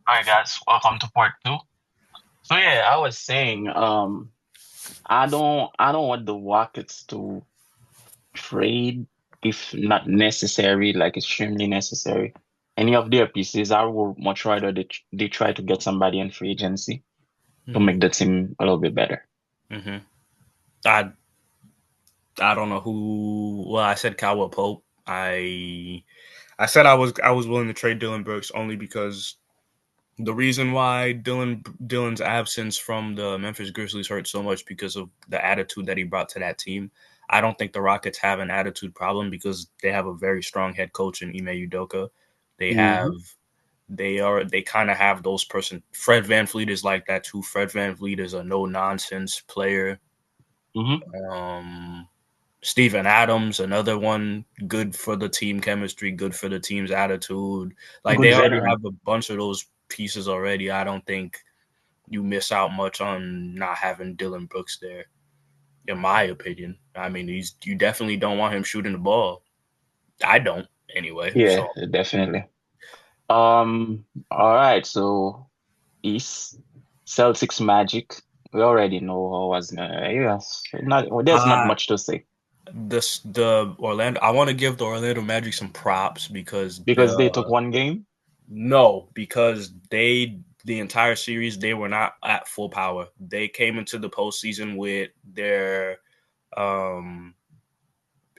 All right, guys, welcome to part two. So yeah, I was saying, I don't want the Rockets to trade if not necessary, like extremely necessary. Any of their pieces, I would much rather they try to get somebody in free agency to Hmm. make the team a little bit better. hmm I I don't know who. Well, I said Cowell Pope. I said I was willing to trade Dylan Brooks only because the reason why Dylan's absence from the Memphis Grizzlies hurt so much because of the attitude that he brought to that team. I don't think the Rockets have an attitude problem because they have a very strong head coach in Ime Udoka. They have Hmm. they kind of have those person. Fred VanVleet is like that too. Fred VanVleet is a no nonsense player. Hmm. Um, Steven Adams, another one, good for the team chemistry, good for the team's attitude. Like Good they already veteran. have a bunch of those pieces already. I don't think you miss out much on not having Dylan Brooks there, in my opinion. I mean, he's you definitely don't want him shooting the ball. I don't anyway. Yeah, So definitely. All right, so East Celtics Magic. We already know how was yes. Not well, there's not uh much to say this the Orlando I want to give the Orlando Magic some props because because they took the one game. no, because the entire series they were not at full power. They came into the postseason with their um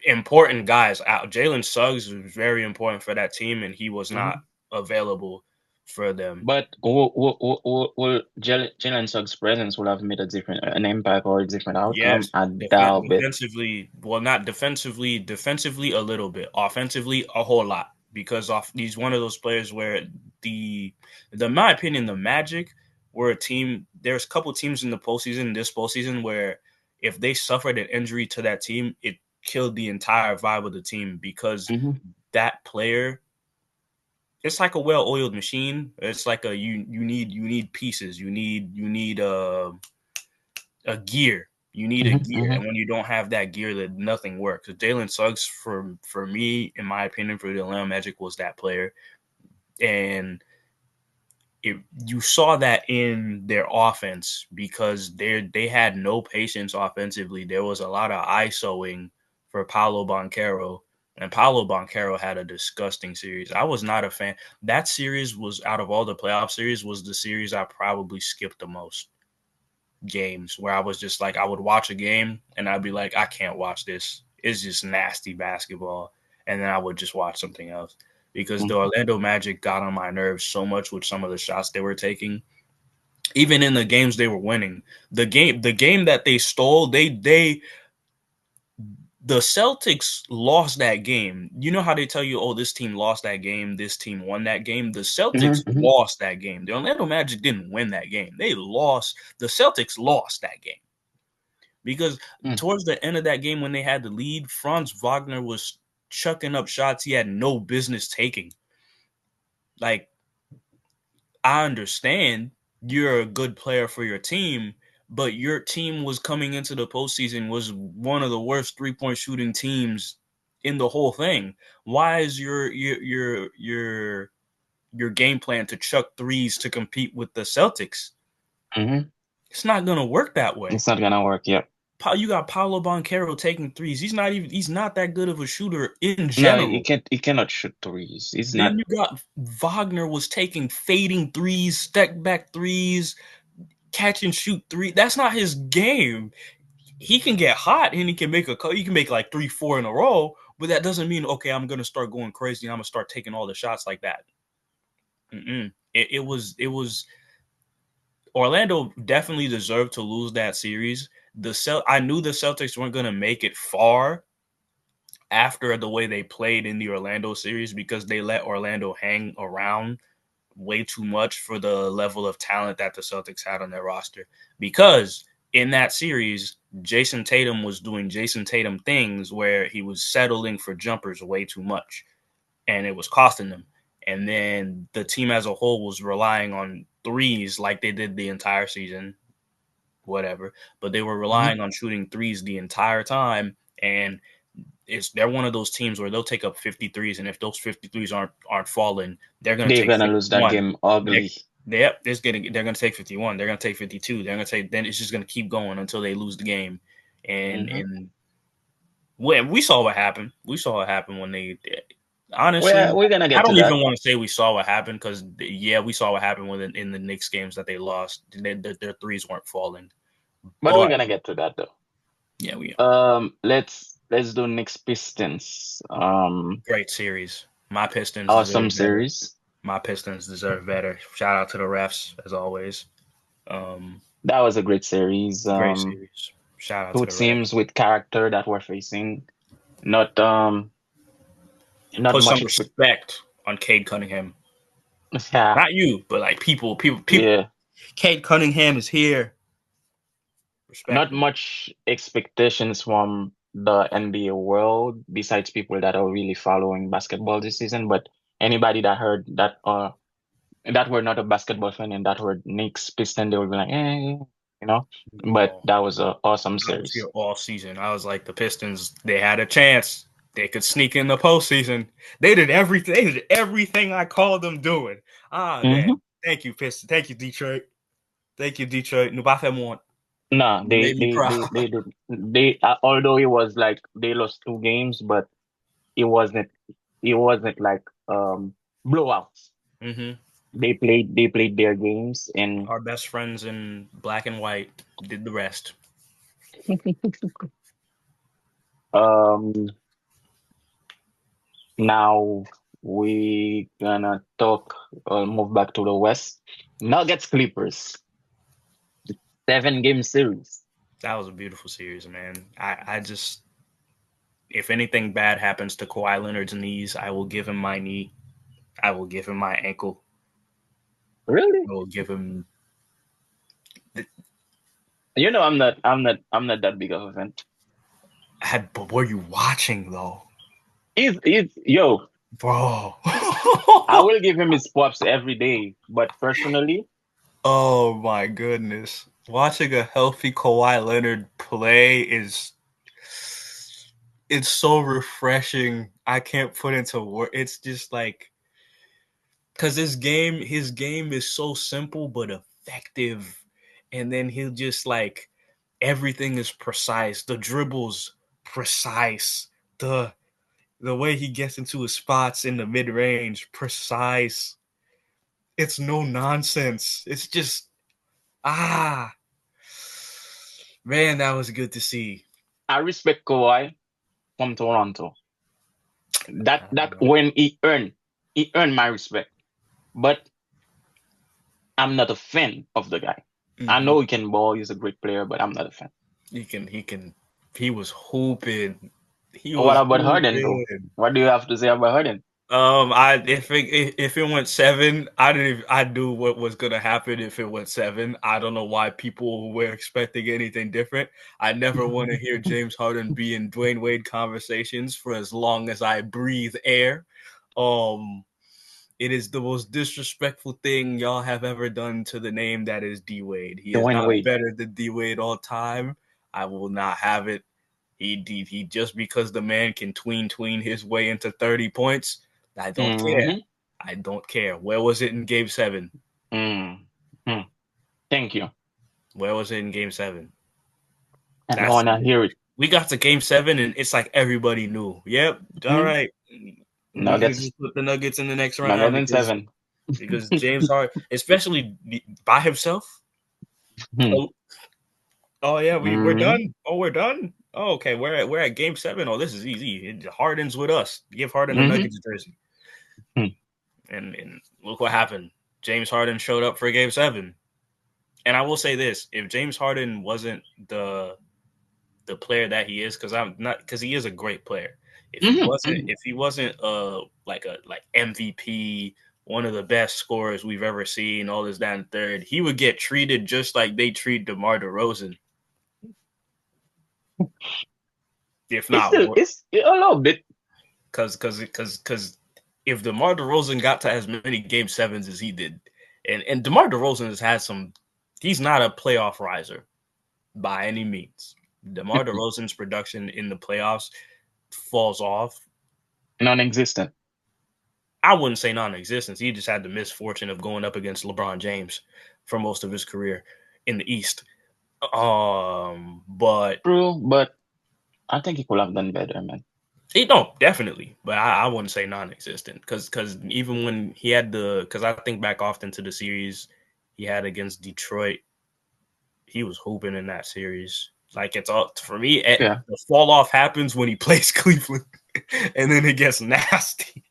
important guys out. Jalen Suggs was very important for that team, and he was not Mhm. available for them. But Jalen Suggs' presence would have made a different an impact or a different outcome? Yes, I doubt it. defensively, well, not defensively, defensively a little bit, offensively a whole lot, because off he's one of those players where in my opinion, the Magic were a team. There's a couple teams in the postseason, this postseason, where if they suffered an injury to that team, it killed the entire vibe of the team because Hmm. that player, it's like a well-oiled machine. It's like you need pieces. You need a gear. You need a Hmm. gear, Hmm. and when you don't have that gear, that nothing works. So Jalen Suggs, for me, in my opinion, for the Atlanta Magic, was that player, and you saw that in their offense because they had no patience offensively. There was a lot of ISOing for Paolo Banchero, and Paolo Banchero had a disgusting series. I was not a fan. That series was out of all the playoff series was the series I probably skipped the most games where I was just like I would watch a game and I'd be like I can't watch this. It's just nasty basketball, and then I would just watch something else because the Hmm. Orlando Magic got on my nerves so much with some of the shots they were taking. Even in the games they were winning, the game that they stole, they the Celtics lost that game. You know how they tell you, oh, this team lost that game, this team won that game? The Celtics Hmm. lost that game. The Orlando Magic didn't win that game. They lost. The Celtics lost that game because Hmm. towards the end of that game when they had the lead, Franz Wagner was chucking up shots he had no business taking. Like, I understand you're a good player for your team, but your team was coming into the postseason was one of the worst 3-point shooting teams in the whole thing. Why is your game plan to chuck threes to compete with the Celtics? Hmm. It's not gonna work that way. It's not gonna work. Yep. You got Paolo Banchero taking threes. He's not that good of a shooter in No, he general. can't. He cannot shoot threes. He's Then not. you got Wagner was taking fading threes, step back threes, catch and shoot three. That's not his game. He can get hot and he can make like 3, 4 in a row, but that doesn't mean okay, I'm gonna start going crazy. I'm gonna start taking all the shots like that. It was Orlando definitely deserved to lose that series. I knew the Celtics weren't gonna make it far after the way they played in the Orlando series because they let Orlando hang around way too much for the level of talent that the Celtics had on their roster. Because in that series, Jason Tatum was doing Jason Tatum things where he was settling for jumpers way too much, and it was costing them. And then the team as a whole was relying on threes like they did the entire season, whatever. But they were Mhm. relying on shooting threes the entire time, and they're one of those teams where they'll take up 53s, and if those 53s aren't falling, they're going to They're take gonna lose that 51. game They're, ugly. Yep, they're gonna take 51. They're gonna take 52. They're gonna take. Then it's just gonna keep going until they lose the game. Hmm. And when we saw what happened, we saw what happened when they. Honestly, We're gonna I get to don't that, even want to say we saw what happened because yeah, we saw what happened when in the Knicks games that they lost. Their threes weren't falling, but we're but gonna get to that though. yeah, we Let's do Knicks Pistons. great series. My Pistons Awesome deserve better. series. My Pistons deserve better. Shout out to the refs as always. Um, That was a great series. Great series. Shout out to Two the refs. teams with character that we're facing. Not not Put some much expect. respect on Cade Cunningham. Yeah, Not you, but like people. yeah. Cade Cunningham is here. Respect Not him. much expectations from the NBA world besides people that are really following basketball this season. But anybody that heard that were not a basketball fan and that were Knicks Pistons, they would be like, you know. But No, that was an awesome I was here series. all season. I was like the Pistons. They had a chance. They could sneak in the postseason. They did everything. They did everything I called them doing. Ah, damn. Hmm. Thank you, Pistons. Thank you, Detroit. Thank you, Detroit. Nous pas fait moins. No, You made me proud. they did although it was like they lost two games, but it wasn't it wasn't like blowouts. Hmm. They played their games and Our best friends in black and white did the rest. um now we gonna talk move back to the West. Nuggets Clippers, 7 game series. That was a beautiful series, man. I just, if anything bad happens to Kawhi Leonard's knees, I will give him my knee. I will give him my ankle. Really? I will give him. You know I'm not that big of a fan. But were you watching though, He's yo, bro? I will give him his props every day, but personally, Oh my goodness! Watching a healthy Kawhi Leonard play is it's so refreshing. I can't put into word. It's just like because his game is so simple but effective, and then he'll just like everything is precise. The dribbles precise. The way he gets into his spots in the mid range precise. It's no nonsense. It's just ah man, that was good to see. I respect Kawhi from Toronto. That Uh, when he earned my respect. But I'm not a fan of the guy. I mm-hmm. know he can ball, he's a great player, but I'm not a fan. He can. He was hooping. He What was about Harden though? hooping. What do you have to say about Harden? I if it went seven, I didn't. Even, I knew what was gonna happen if it went seven. I don't know why people were expecting anything different. I never want to hear James Harden be in Dwayne Wade conversations for as long as I breathe air. Um, it is the most disrespectful thing y'all have ever done to the name that is D Wade. He is Dwayne not Wade. better than D Wade all time. I will not have it. He just because the man can tween his way into 30 points. I don't care. Mm-hmm. I don't care. Where was it in Game Seven? Mm-hmm. Thank you. Where was it in Game Seven? I don't That's wanna hear it. we got to Game Seven and it's like everybody knew. Yep. All Hmm. right. We can Nuggets, just put the Nuggets in the next round Nuggets in seven. because James Harden, especially by himself. Hmm. Oh, oh yeah, we're Mm-hmm. done. Oh, we're done. Oh, okay, we're at Game Seven. Oh, this is easy. Harden's with us. Give Harden the Mm-hmm. Nuggets jersey. And look what happened. James Harden showed up for Game Seven. And I will say this: if James Harden wasn't the player that he is, because he is a great player. Mm-hmm. If he wasn't like MVP, one of the best scorers we've ever seen, all this that and third, he would get treated just like they treat DeMar DeRozan, if It's not still more. it's a little bit. Because if DeMar DeRozan got to as many Game Sevens as he did, and DeMar DeRozan has had some, he's not a playoff riser by any means. DeMar DeRozan's production in the playoffs falls off. Non-existent. I wouldn't say non-existence. He just had the misfortune of going up against LeBron James for most of his career in the East. But True, but I think he could have done better, man. he don't definitely, but I wouldn't say non-existent because even when he had because I think back often to the series he had against Detroit, he was hooping in that series. Like it's all for me. Yeah. The fall off happens when he plays Cleveland, and then it gets nasty.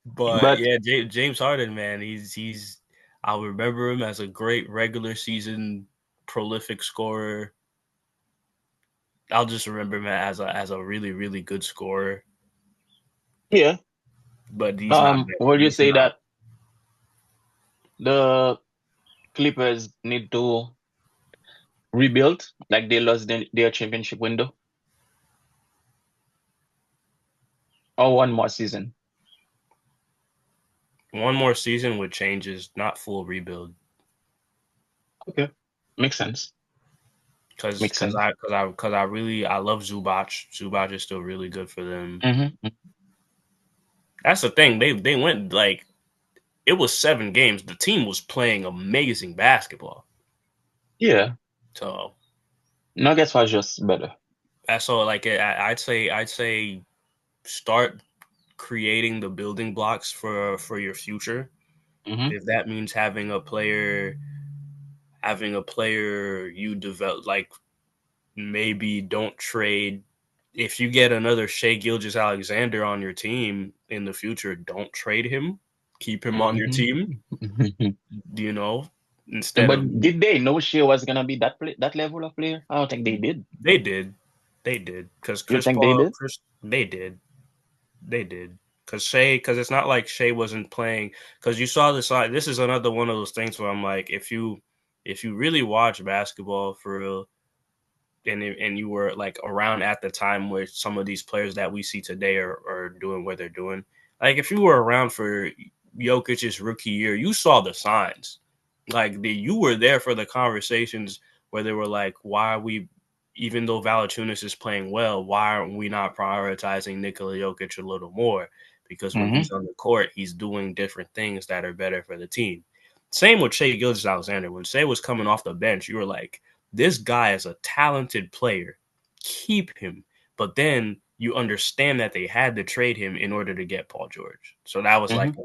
But But yeah, James Harden, man, he's. I'll remember him as a great regular season prolific scorer. I'll just remember him as a really really good scorer. yeah, But he's not. would you He's say not that the Clippers need to rebuild, like they lost their championship window, or one more season? one more season with changes, not full rebuild. Okay, makes sense. Makes sense. Because I really I love Zubac. Zubac is still really good for them. Mm-hmm. That's the thing. They went like it was 7 games. The team was playing amazing basketball. Yeah, So Nuggets was just better. that's all. Like I'd say start creating the building blocks for your future. Mm-hmm. If that means having a player you develop, like maybe don't trade. If you get another Shea Gilgeous Alexander on your team in the future, don't trade him. Keep him on your team. Mm-hmm. You know, instead of But did they know she was gonna be that level of player? I don't think they did. they did, they did because You think they did? They did, they did because it's not like Shea wasn't playing because you saw the side. This is another one of those things where I'm like, if you really watch basketball for real, and you were like around at the time where some of these players that we see today are doing what they're doing. Like if you were around for Jokic's rookie year, you saw the signs. Like you were there for the conversations where they were like, why are we, even though Valanciunas is playing well, why aren't we not prioritizing Nikola Jokic a little more? Because when Mm-hmm. he's on the court, he's doing different things that are better for the team. Same with Shea Gilgeous Alexander. When Shea was coming off the bench, you were like, this guy is a talented player. Keep him. But then you understand that they had to trade him in order to get Paul George. So that was like Mm-hmm.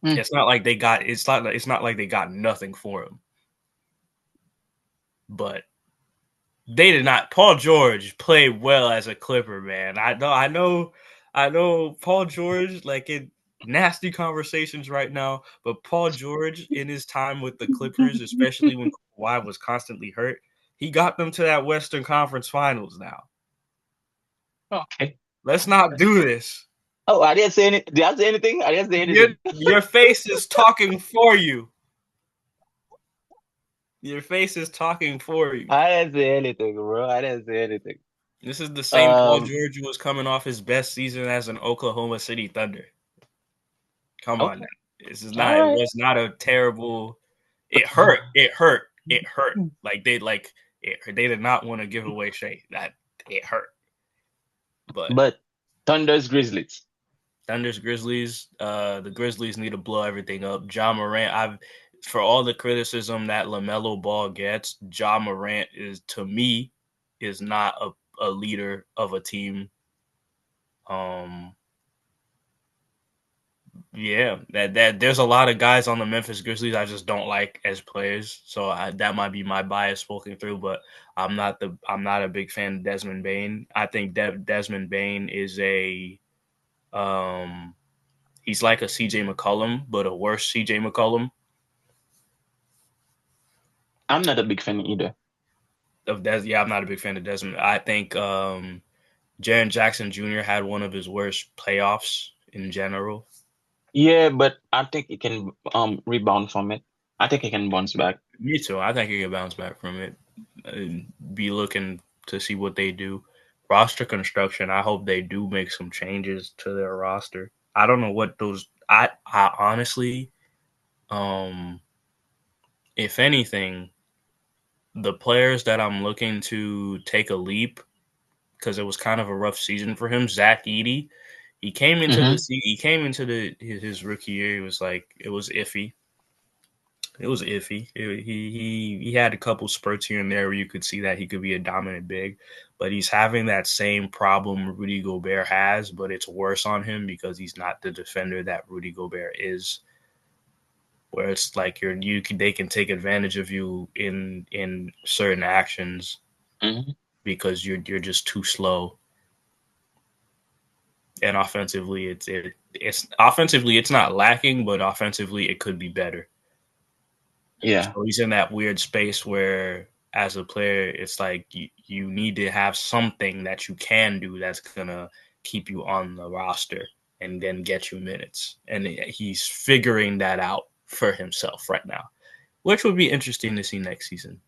Mm. it's not like they got nothing for him. But they did not. Paul George played well as a Clipper, man. I know Paul George like in nasty conversations right now, but Paul George in his time with the Clippers, especially when Kawhi was constantly hurt, he got them to that Western Conference Finals now. Okay. Let's not do this. Oh, I didn't say any. Did I say anything? I didn't say Your anything. your face is talking for you. Your face is talking for you. I didn't say anything, bro. I didn't say anything. This is the same Paul Um. George who was coming off his best season as an Oklahoma City Thunder. Come on Okay. now. All It right. was not a terrible. It hurt. It hurt. They did not want to give away Shea. That it hurt. But But Thunder's Grizzlies. Thunder's Grizzlies, the Grizzlies need to blow everything up. Ja Morant, for all the criticism that LaMelo Ball gets, Ja Morant is to me is not a leader of a team. Um, Yeah, that there's a lot of guys on the Memphis Grizzlies I just don't like as players. So that might be my bias spoken through, but I'm not a big fan of Desmond Bain. I think Desmond Bain is um he's like a CJ McCollum, but a worse CJ McCollum. I'm not a big fan either. Yeah, I'm not a big fan of Desmond. I think Jaren Jackson Jr. had one of his worst playoffs in general. Yeah, but I think he can rebound from it. I think he can bounce back. Me too. I think he can bounce back from it and be looking to see what they do. Roster construction. I hope they do make some changes to their roster. I don't know what those. I honestly, um, if anything, the players that I'm looking to take a leap because it was kind of a rough season for him. Zach Edey, Mm-hmm. he came into his rookie year. He was like it was iffy. It was iffy. He had a couple spurts here and there where you could see that he could be a dominant big, but he's having that same problem Rudy Gobert has, but it's worse on him because he's not the defender that Rudy Gobert is. Where it's like they can take advantage of you in certain actions Mm-hmm. because you're just too slow. And offensively, it's offensively it's not lacking, but offensively it could be better. Yeah. So he's in that weird space where, as a player, it's like you need to have something that you can do that's gonna keep you on the roster and then get you minutes. And he's figuring that out for himself right now, which would be interesting to see next season.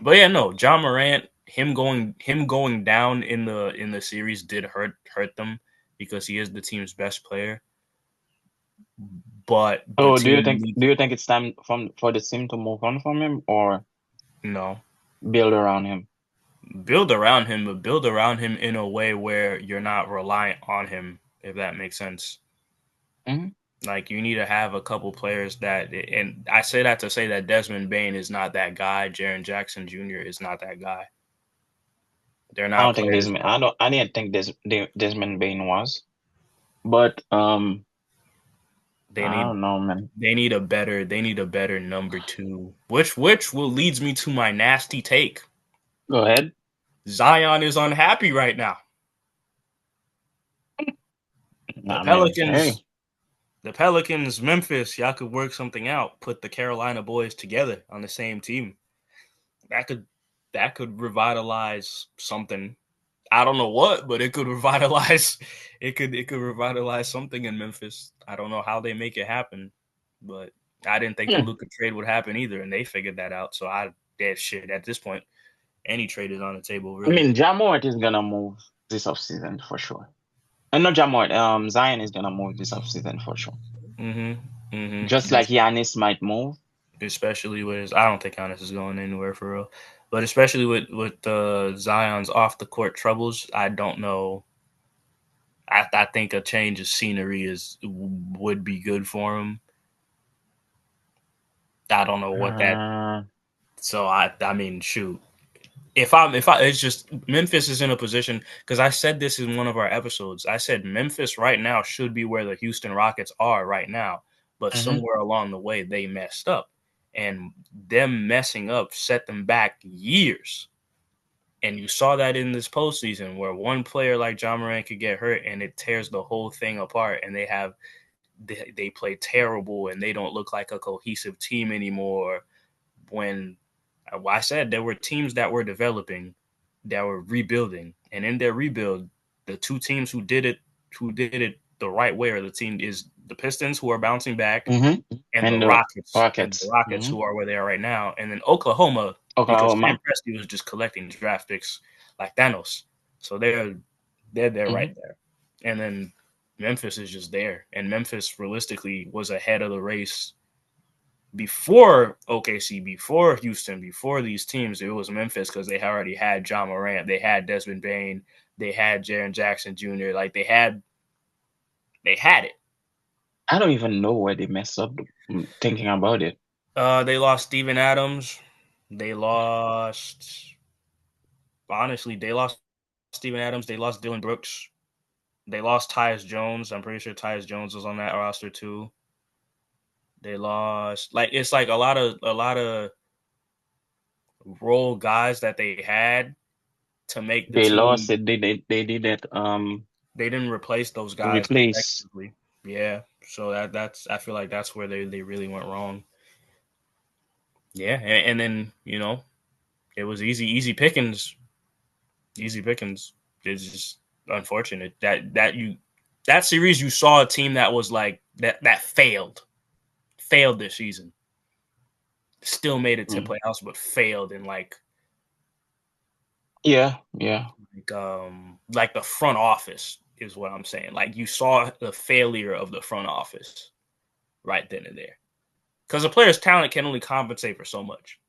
But yeah, no, John Morant, him going down in the series did hurt them because he is the team's best player. But the So team needs do you think it's time for the team to move on from him or no build around him? build around him, but build around him in a way where you're not reliant on him, if that makes sense. Mm-hmm. Like you need to have a couple players that, and I say that to say that Desmond Bain is not that guy. Jaren Jackson Jr. is not that guy. They're I not don't think players Desmond. that I didn't think Desmond Bain was, but they I need. don't know, man. They need a better number two, which will leads me to my nasty take. Go ahead. Zion is unhappy right now. The I mean, Pelicans hey. The Pelicans, Memphis, y'all could work something out. Put the Carolina boys together on the same team. That could that could revitalize something. I don't know what, but it could revitalize it could revitalize something in Memphis. I don't know how they make it happen, but I didn't think the Hmm. Luka trade would happen either, and they figured that out. So I that shit at this point, any trade is on the table, I really. mean, Jamort is gonna move this offseason for sure. And not Jamort, Zion is gonna move this offseason for sure. Mm-hmm. Just Mm-hmm. like Giannis might move. Especially with I don't think Giannis is going anywhere for real, but especially with Zion's off the court troubles, I don't know. I think a change of scenery is would be good for him. I don't know what that. Uh, So I mean, shoot. If I it's just Memphis is in a position because I said this in one of our episodes. I said Memphis right now should be where the Houston Rockets are right now, but mhm. somewhere along the way they messed up, and them messing up set them back years. And you saw that in this postseason where one player like John Morant could get hurt and it tears the whole thing apart, and they play terrible and they don't look like a cohesive team anymore. When I said there were teams that were developing, that were rebuilding, and in their rebuild, the two teams who did it the right way, or the team is the Pistons who are bouncing back, Mhm. and And the the Rockets. Rockets Mhm. who are where they are right now, and then Oklahoma because Sam Oklahoma. Presti was just collecting draft picks like Thanos, so they're there right Mhm. there, and then Memphis is just there, and Memphis realistically was ahead of the race before OKC, before Houston, before these teams. It was Memphis because they already had John Morant, they had Desmond Bain, they had Jaren Jackson Jr. Like they had it. I don't even know where they messed up thinking about it. They lost Steven Adams. They lost. Honestly, they lost Steven Adams. They lost Dylan Brooks. They lost Tyus Jones. I'm pretty sure Tyus Jones was on that roster too. They lost like it's like a lot of role guys that they had to make the They lost team. it. They didn't They didn't replace those guys replace. effectively. Yeah, so that's I feel like that's where they really went wrong. Yeah, and then it was easy pickings. It's just unfortunate that series you saw a team that was like that failed this season. Still made it to Mm. playoffs, but failed in Yeah, yeah. like the front office is what I'm saying. Like you saw the failure of the front office right then and there. Because a player's talent can only compensate for so much.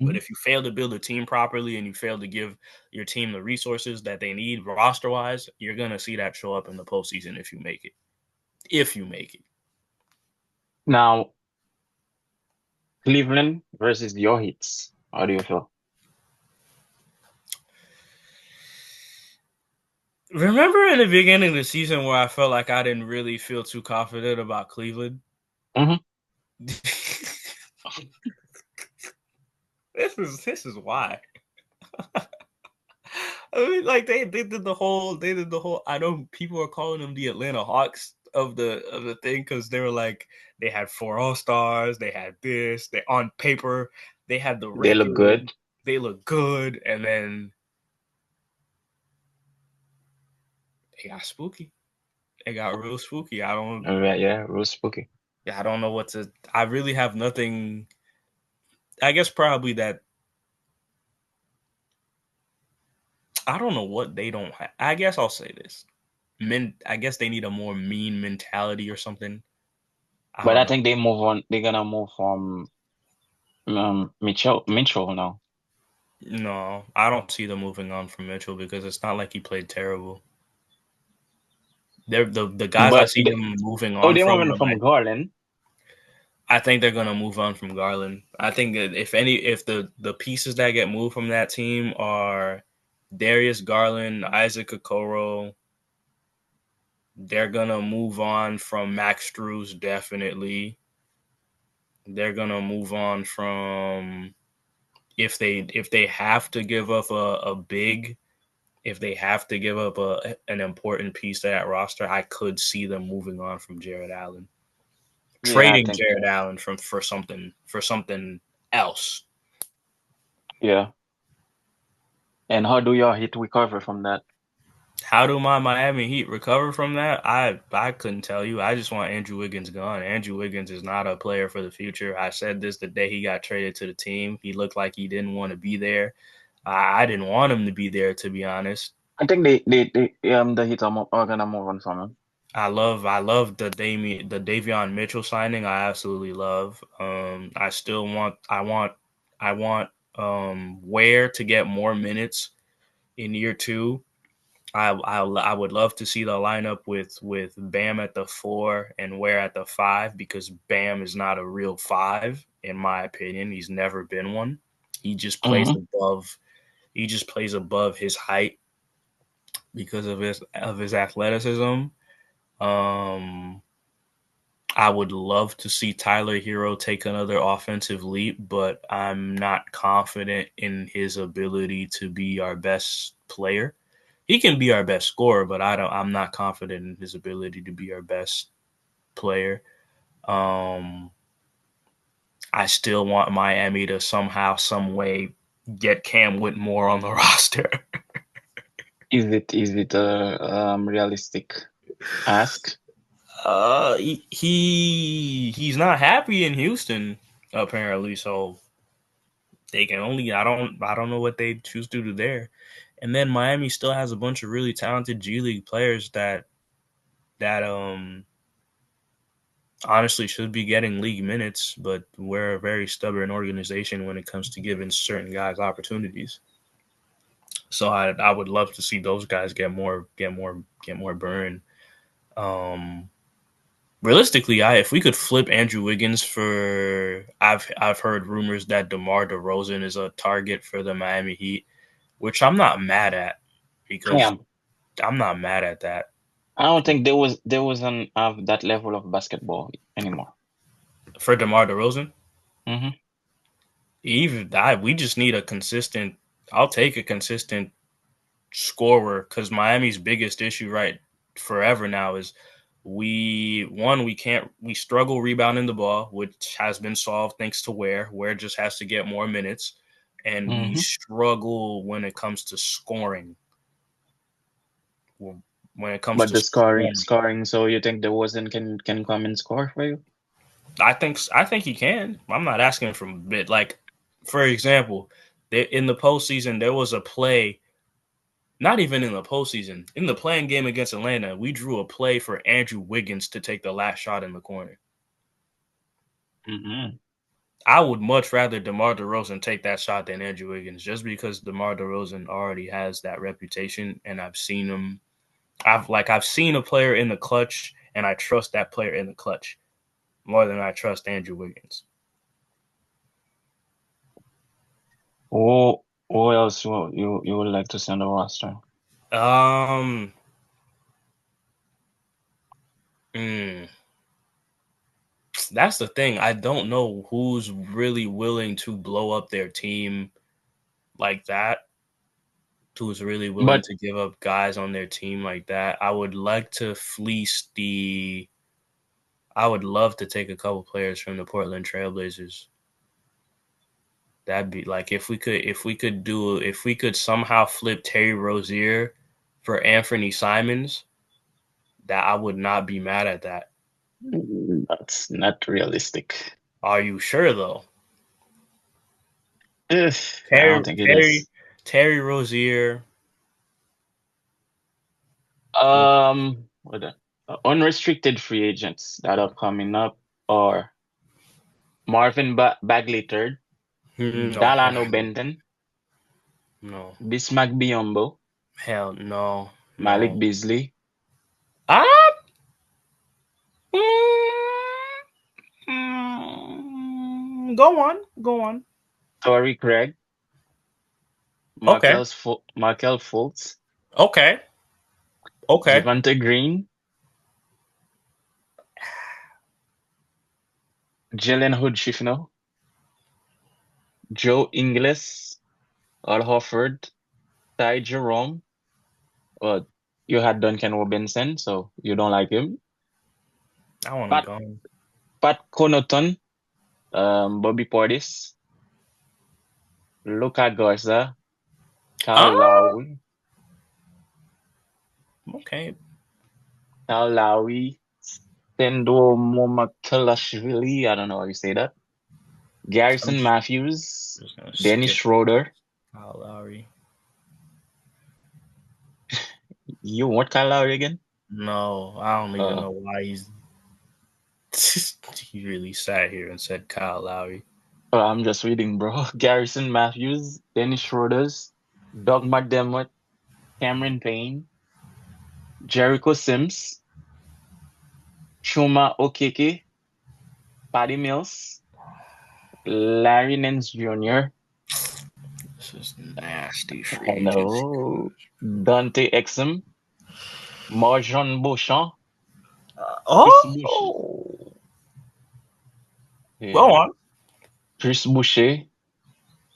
But Mhm. if you fail to build a team properly and you fail to give your team the resources that they need roster wise, you're gonna see that show up in the postseason if you make it. If you make it. Now, Cleveland versus your Hits. How do you feel? Remember in the beginning of the season where I felt like I didn't really feel too confident about Cleveland? Hmm. this is why. I mean, like they did the whole. I know people are calling them the Atlanta Hawks of the thing because they were like they had four All Stars, they had this, they on paper they had the They look regular, good. they look good, and then they got spooky. They got real spooky. Yeah, real spooky. I don't know what to. I really have nothing. I guess probably that I don't know what they don't have. I guess I'll say this. I guess they need a more mean mentality or something. I But don't I know. think they move on. They're gonna move from Mitchell now. No, I don't see them moving on from Mitchell because it's not like he played terrible. They're the guys I But see them moving oh, on they from moving are from like Garland. I think they're gonna move on from Garland. I think that if the pieces that get moved from that team are Darius Garland, Isaac Okoro, they're gonna move on from Max Strus definitely. They're gonna move on from if they have to give up a big, if they have to give up an important piece to that roster, I could see them moving on from Jared Allen, Yeah, I trading think. Jared Allen from for something else. Yeah. And how do your Hit recover from that? How do my Miami Heat recover from that? I couldn't tell you. I just want Andrew Wiggins gone. Andrew Wiggins is not a player for the future. I said this the day he got traded to the team. He looked like he didn't want to be there. I didn't want him to be there, to be honest. I think the Heat are gonna move on from him. I love the Davion Mitchell signing. I absolutely love. I still I want Ware to get more minutes in year two. I would love to see the lineup with Bam at the 4 and Ware at the 5 because Bam is not a real 5 in my opinion. He's never been one. He just plays Hmm. above. He just plays above his height because of his athleticism. Um, I would love to see Tyler Hero take another offensive leap, but I'm not confident in his ability to be our best player. He can be our best scorer, but I'm not confident in his ability to be our best player. Um, I still want Miami to somehow, some way, get Cam Whitmore on the roster. Is it a realistic ask? He's not happy in Houston apparently, so they can only I don't know what they choose to do there. And then Miami still has a bunch of really talented G League players that honestly should be getting league minutes, but we're a very stubborn organization when it comes to giving certain guys opportunities. So I would love to see those guys get more burn. Um, Realistically, I if we could flip Andrew Wiggins for I've heard rumors that DeMar DeRozan is a target for the Miami Heat, which I'm not mad at I because am. I'm not mad at that. I don't think there wasn't have that level of basketball anymore. For DeMar DeRozan, Hmm. we just need a consistent. I'll take a consistent scorer because Miami's biggest issue right forever now is we struggle rebounding the ball, which has been solved thanks to Ware just has to get more minutes, and we Hmm. struggle when it comes to scoring. When it comes But to the scoring, scoring, scoring. So you think there wasn't can come and score for you? I think he can. I'm not asking for a bit. Like for example, in the postseason there was a play. Not even in the postseason. In the playing game against Atlanta, we drew a play for Andrew Wiggins to take the last shot in the corner. Hmm. I would much rather DeMar DeRozan take that shot than Andrew Wiggins, just because DeMar DeRozan already has that reputation, and I've seen him. I've seen a player in the clutch, and I trust that player in the clutch more than I trust Andrew Wiggins. Who else you would like to see on the roster? Um, mm, that's the thing. I don't know who's really willing to blow up their team like that. Who's really willing But to give up guys on their team like that? I would like to fleece the. I would love to take a couple players from the Portland Trailblazers. That'd be like if we could somehow flip Terry Rozier for Anthony Simons, that I would not be mad at that. that's not realistic. Are you sure though? Ugh, I Terry don't think it Terry is. Terry Rozier. What unrestricted free agents that are coming up are Bagley third, No, Dalano Benton, no, Bismack Biyombo, hell no, Malik no. Beasley, Ah, go on, go on. Torrey Craig, Okay, Markel Fultz, okay, okay. Javante Green, Jalen Hood Schifino, Joe Ingles, Al Horford, Ty Jerome. Uh, you had Duncan Robinson, so you don't like him. I want him Pat gone. Pat Connaughton, Bobby Portis, Luka Garza, Kyle Ah, Lowry, okay. Kyle Lowry, Sendo Momakelashvili, I don't know how you say that. I'm Garrison Matthews, just gonna Dennis skip Schroeder. Kyle Lowry. You want Kyle Lowry again? No, I don't even Uh, know why he's. He really sat here and said Kyle Lowry. I'm just reading, bro. Garrison Matthews, Dennis Schroeder's, Doug McDermott, Cameron Payne, Jericho Sims, Chuma Okeke, Patty Mills, Larry Nance Jr., This is nasty I free agency. know, Dante Exum, Marjon Beauchamp, Chris Boucher, Oh, go yeah, on. Chris Boucher,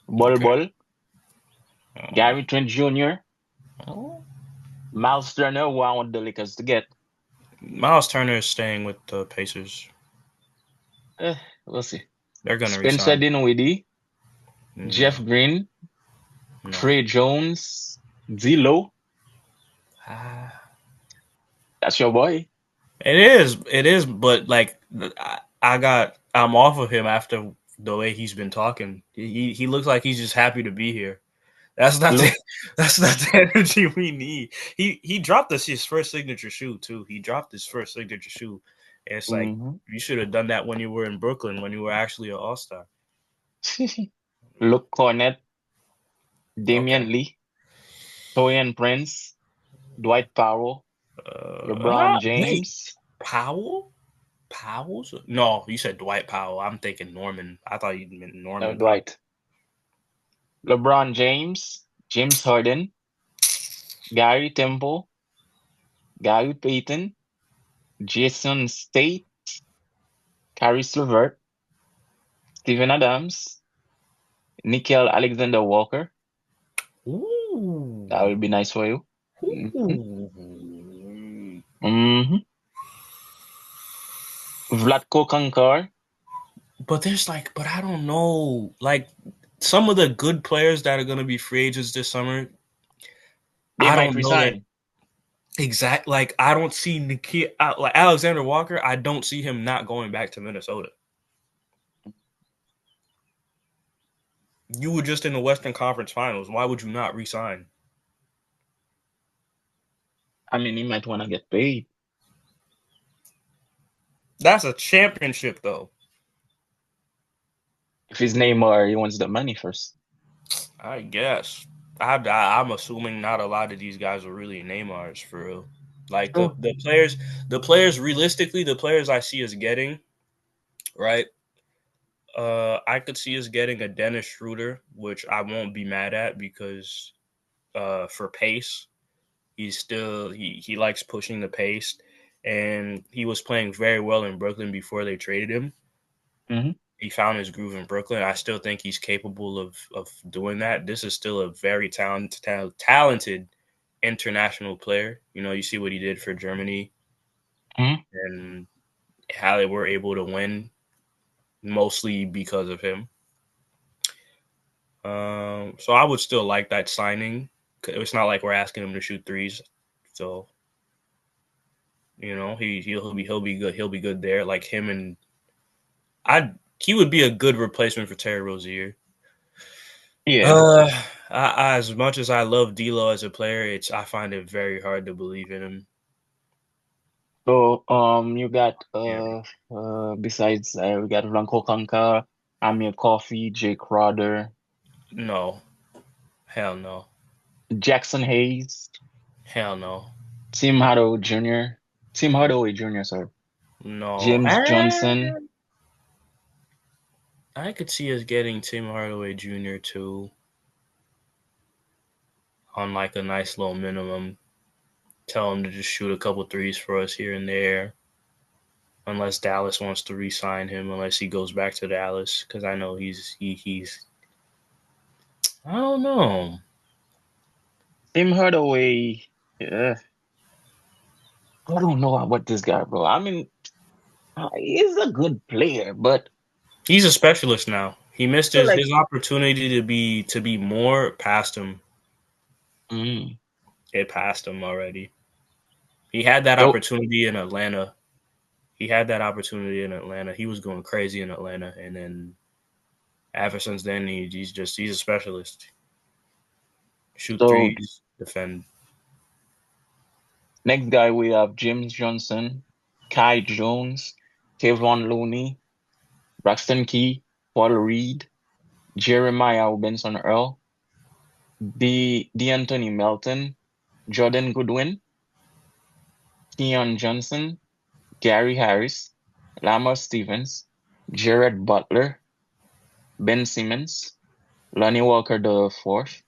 Bol Okay. Bol, Oh, Gary Trent Jr., oh. Miles Turner, who I want the Lakers to get. Miles Turner is staying with the Pacers. Eh, we'll see. They're gonna Spencer resign. Dinwiddie, Jeff No, Green, no. Trey Jones, Zelo. Ah. That's your boy. It is. It is. But like, I'm off of him after the way he's been talking. He looks like he's just happy to be here. That's not the Look, that's not the energy we need. He dropped us his first signature shoe too. He dropped his first signature shoe. And it's like mhm. you should have done that when you were in Brooklyn, when you were actually an all star. Luke Cornett, Okay. Damian Lee, Torian Prince, Dwight Powell, LeBron Wait, James, Powell? Powell's? No, you said Dwight Powell. I'm thinking Norman. I thought you meant no Norman Powell. Dwight, LeBron James, James Harden, Gary Temple, Gary Payton, Jason State, Caris LeVert, Steven Adams, Nickel Alexander Walker. That Ooh. will be nice for you. hmm Ooh. hmm Vlatko Kankar. But there's like, but I don't know. Like some of the good players that are going to be free agents this summer, They I might don't know that resign. exact. Like I don't see like Alexander Walker. I don't see him not going back to Minnesota. You were just in the Western Conference Finals. Why would you not resign? I mean, he might want to get paid. That's a championship, though. If his Neymar, he wants the money first. I guess. I'm assuming not a lot of these guys are really Neymars for real. Like True. the players realistically, the players I see us getting right. I could see us getting a Dennis Schroeder, which I won't be mad at because for pace, he likes pushing the pace, and he was playing very well in Brooklyn before they traded him. Hmm. He found his groove in Brooklyn. I still think he's capable of doing that. This is still a very talented international player. You know, you see what he did for Germany Hmm. and how they were able to win, mostly because of him. So I would still like that signing. It's not like we're asking him to shoot threes, so you know he'll be good. He'll be good there. Like him and I, he would be a good replacement for Terry Rozier. Yeah. Uh, as much as I love D'Lo as a player, I find it very hard to believe in him. So you got Yeah, besides we got Blanco Kanka, Amir Coffey, Jake Crowder, no, hell no, Jackson Hayes, hell no, Tim Hardaway Jr., Tim Hardaway Jr., sorry, no. James Johnson. I could see us getting Tim Hardaway Jr. too on like a nice little minimum. Tell him to just shoot a couple threes for us here and there. Unless Dallas wants to re-sign him, unless he goes back to Dallas, because I know he's I don't know. Tim Hardaway. Yeah, I don't know about this guy, bro. I mean, he's a good player, but He's a specialist now. He missed I feel his like opportunity to be more past him. mm, It passed him already. He had that yo, opportunity in Atlanta. He had that opportunity in Atlanta. He was going crazy in Atlanta, and then ever since then, he's a specialist. Shoot so threes, defend. next guy we have James Johnson, Kai Jones, Tavon Looney, Braxton Key, Paul Reed, Jeremiah Benson Earl, D'Anthony Melton, Jordan Goodwin, Keon Johnson, Gary Harris, Lamar Stevens, Jared Butler, Ben Simmons, Lonnie Walker the fourth,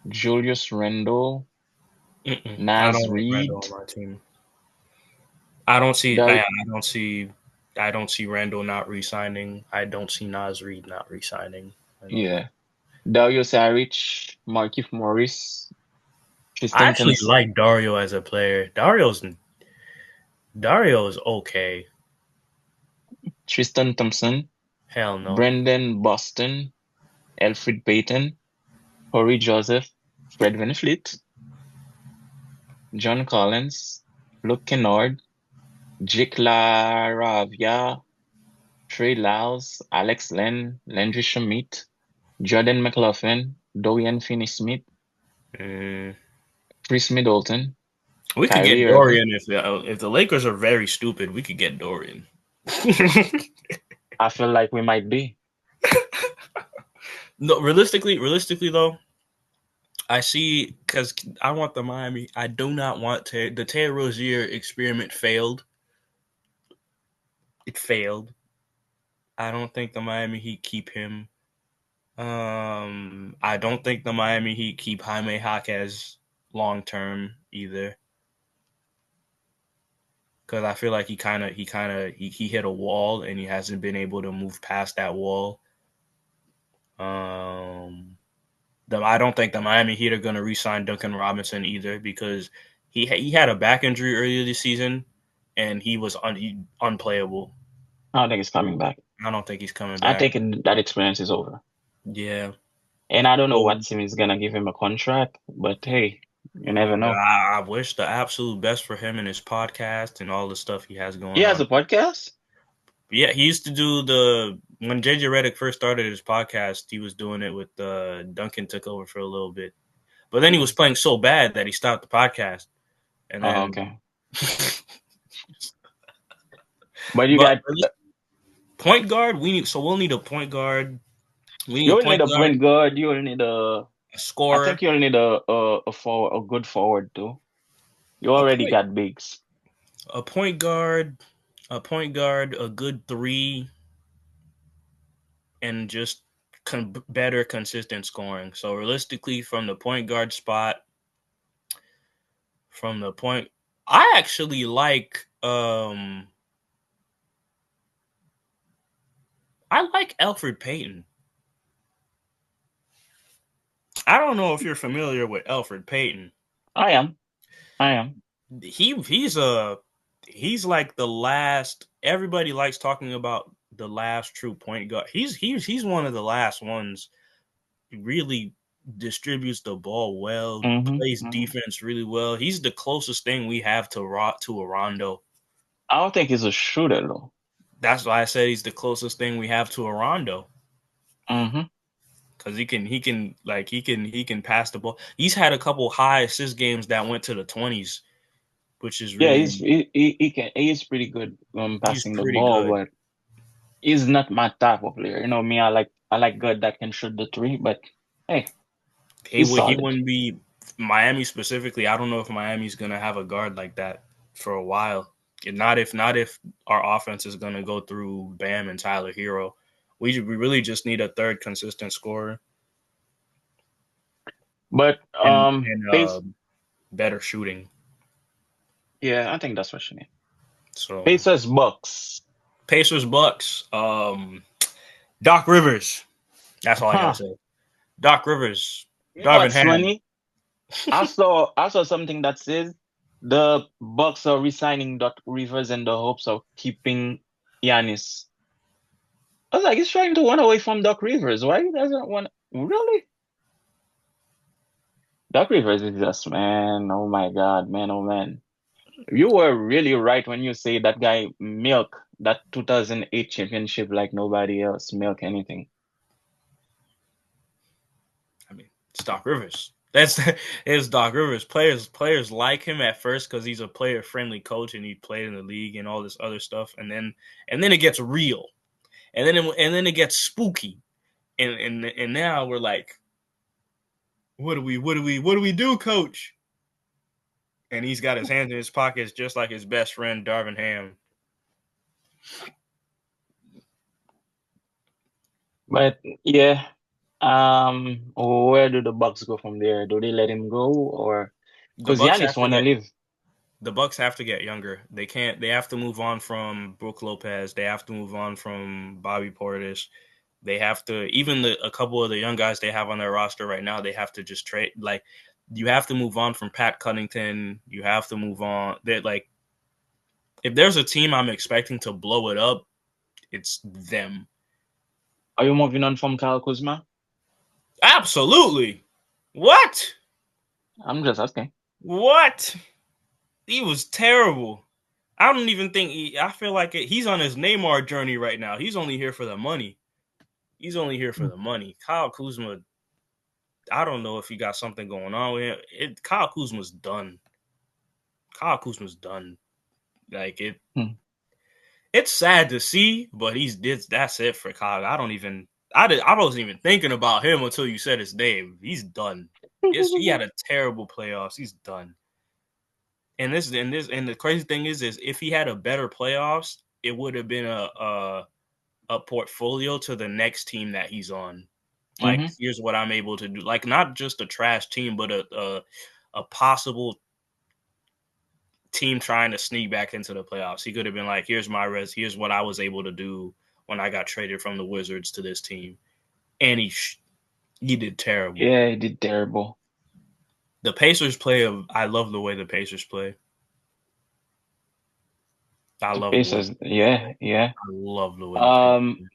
Julius Randle, Mm-mm. I Naz don't want Randall Reed, on my team. I don't see. Dar I don't see. I don't see Randall not re-signing. I don't see Nas Reed not re-signing. I don't. yeah, Darius Saric, Markieff Morris, I Tristan actually Thompson, like Dario as a player. Dario is okay. Tristan Thompson, Hell no. Brendan Boston, Alfred Payton, Corey Joseph, Fred VanVleet, John Collins, Luke Kennard, Jake LaRavia, Trey Lyles, Alex Len, Landry Shamet, Jordan McLaughlin, Dorian Finney-Smith, Mm, Chris Middleton, we could get Kyrie Irving. Dorian if the Lakers are very stupid. We could get Dorian. I feel like we might be. No, realistically though, I see because I want the Miami. I do not want the Terry Rozier experiment failed. It failed. I don't think the Miami Heat keep him. I don't think the Miami Heat keep Jaime Jaquez long term either because I feel like he hit a wall and he hasn't been able to move past that wall. Um, I don't think the Miami Heat are going to re-sign Duncan Robinson either because he had a back injury earlier this season and he was unplayable. I don't think it's coming back. I don't think he's coming I back. think that experience is over. Yeah. And I don't know So what team is gonna give him a contract, but hey, you never know. I wish the absolute best for him and his podcast and all the stuff he has He going has on. a podcast? Yeah, he used to do the when JJ Redick first started his podcast. He was doing it with Duncan took over for a little bit, but then he was playing so bad that he stopped the podcast. And Okay. then, But you but got point guard. We'll need a point guard. We need You a will need point a guard, point guard. You will need a. a I scorer, think you'll need a forward, a good forward too. You a already point got bigs. a point guard, a good three, and just better consistent scoring. So realistically, from the point guard spot, from the point, I actually like I like Alfred Payton. I don't know if you're familiar with Alfred Payton. I am. I am. He's he's like the last. Everybody likes talking about the last true point guard. He's one of the last ones. He really distributes the ball well, plays Hmm. defense really well. He's the closest thing we have to a Rondo. I don't think he's a shooter though. That's why I said he's the closest thing we have to a Rondo. Hmm. Because he can pass the ball. He's had a couple high assist games that went to the 20s, which is Yeah, really he's pretty good he's passing the pretty ball, good. but he's not my type of player. You know me, I like good that can shoot the three, but hey, he's He solid. wouldn't be Miami specifically. I don't know if Miami's gonna have a guard like that for a while. And not if our offense is gonna go through Bam and Tyler Hero. We really just need a third consistent scorer But and Pace, better shooting. yeah, I think that's what you need. So Pacers Bucks. Pacers Bucks. Doc Rivers. That's all I gotta Huh. say. Doc Rivers. You know Darvin what's Ham. funny? I saw something that says the Bucks are resigning Doc Rivers in the hopes of keeping Giannis. I was like, he's trying to run away from Doc Rivers. Why he doesn't want? Really? Doc Rivers is just man. Oh my God, man. Oh man. You were really right when you say that guy milk that 2008 championship like nobody else milk anything. I mean, it's Doc Rivers. That's it's Doc Rivers. Players like him at first because he's a player friendly coach and he played in the league and all this other stuff, and then it gets real, and then it gets spooky, and now we're like, what do we do, coach? And he's got his hands in his pockets just like his best friend Darvin Ham. But yeah, where do the Bucks go from there? Do they let him go or The because Bucks Giannis have to wanna get leave? the Bucks have to get younger. They can't. They have to move on from Brook Lopez. They have to move on from Bobby Portis. They have to even a couple of the young guys they have on their roster right now. They have to just trade. Like you have to move on from Pat Connington. You have to move on. That like if there's a team I'm expecting to blow it up, it's them. Are you moving on from Kyle Kuzma? Absolutely. What? I'm just asking. What? He was terrible. I don't even think I feel like he's on his Neymar journey right now. He's only here for the money. He's only here for the money. Kyle Kuzma, I don't know if he got something going on with him. Kyle Kuzma's done. Kyle Kuzma's done. Like Hmm. it's sad to see, but he's did. That's it for Kyle. I wasn't even thinking about him until you said his name. He's done. He had a terrible playoffs. He's done. And the crazy thing is if he had a better playoffs, it would have been a portfolio to the next team that he's on. Like, Hmm. here's what I'm able to do. Like, not just a trash team, but a possible team trying to sneak back into the playoffs. He could have been like, here's what I was able to do when I got traded from the Wizards to this team, and he did terrible. Yeah, he did terrible. The Pacers play. I love the way the Pacers play. I The love the way Pacers, yeah, yeah. I love the way the Pacers Um,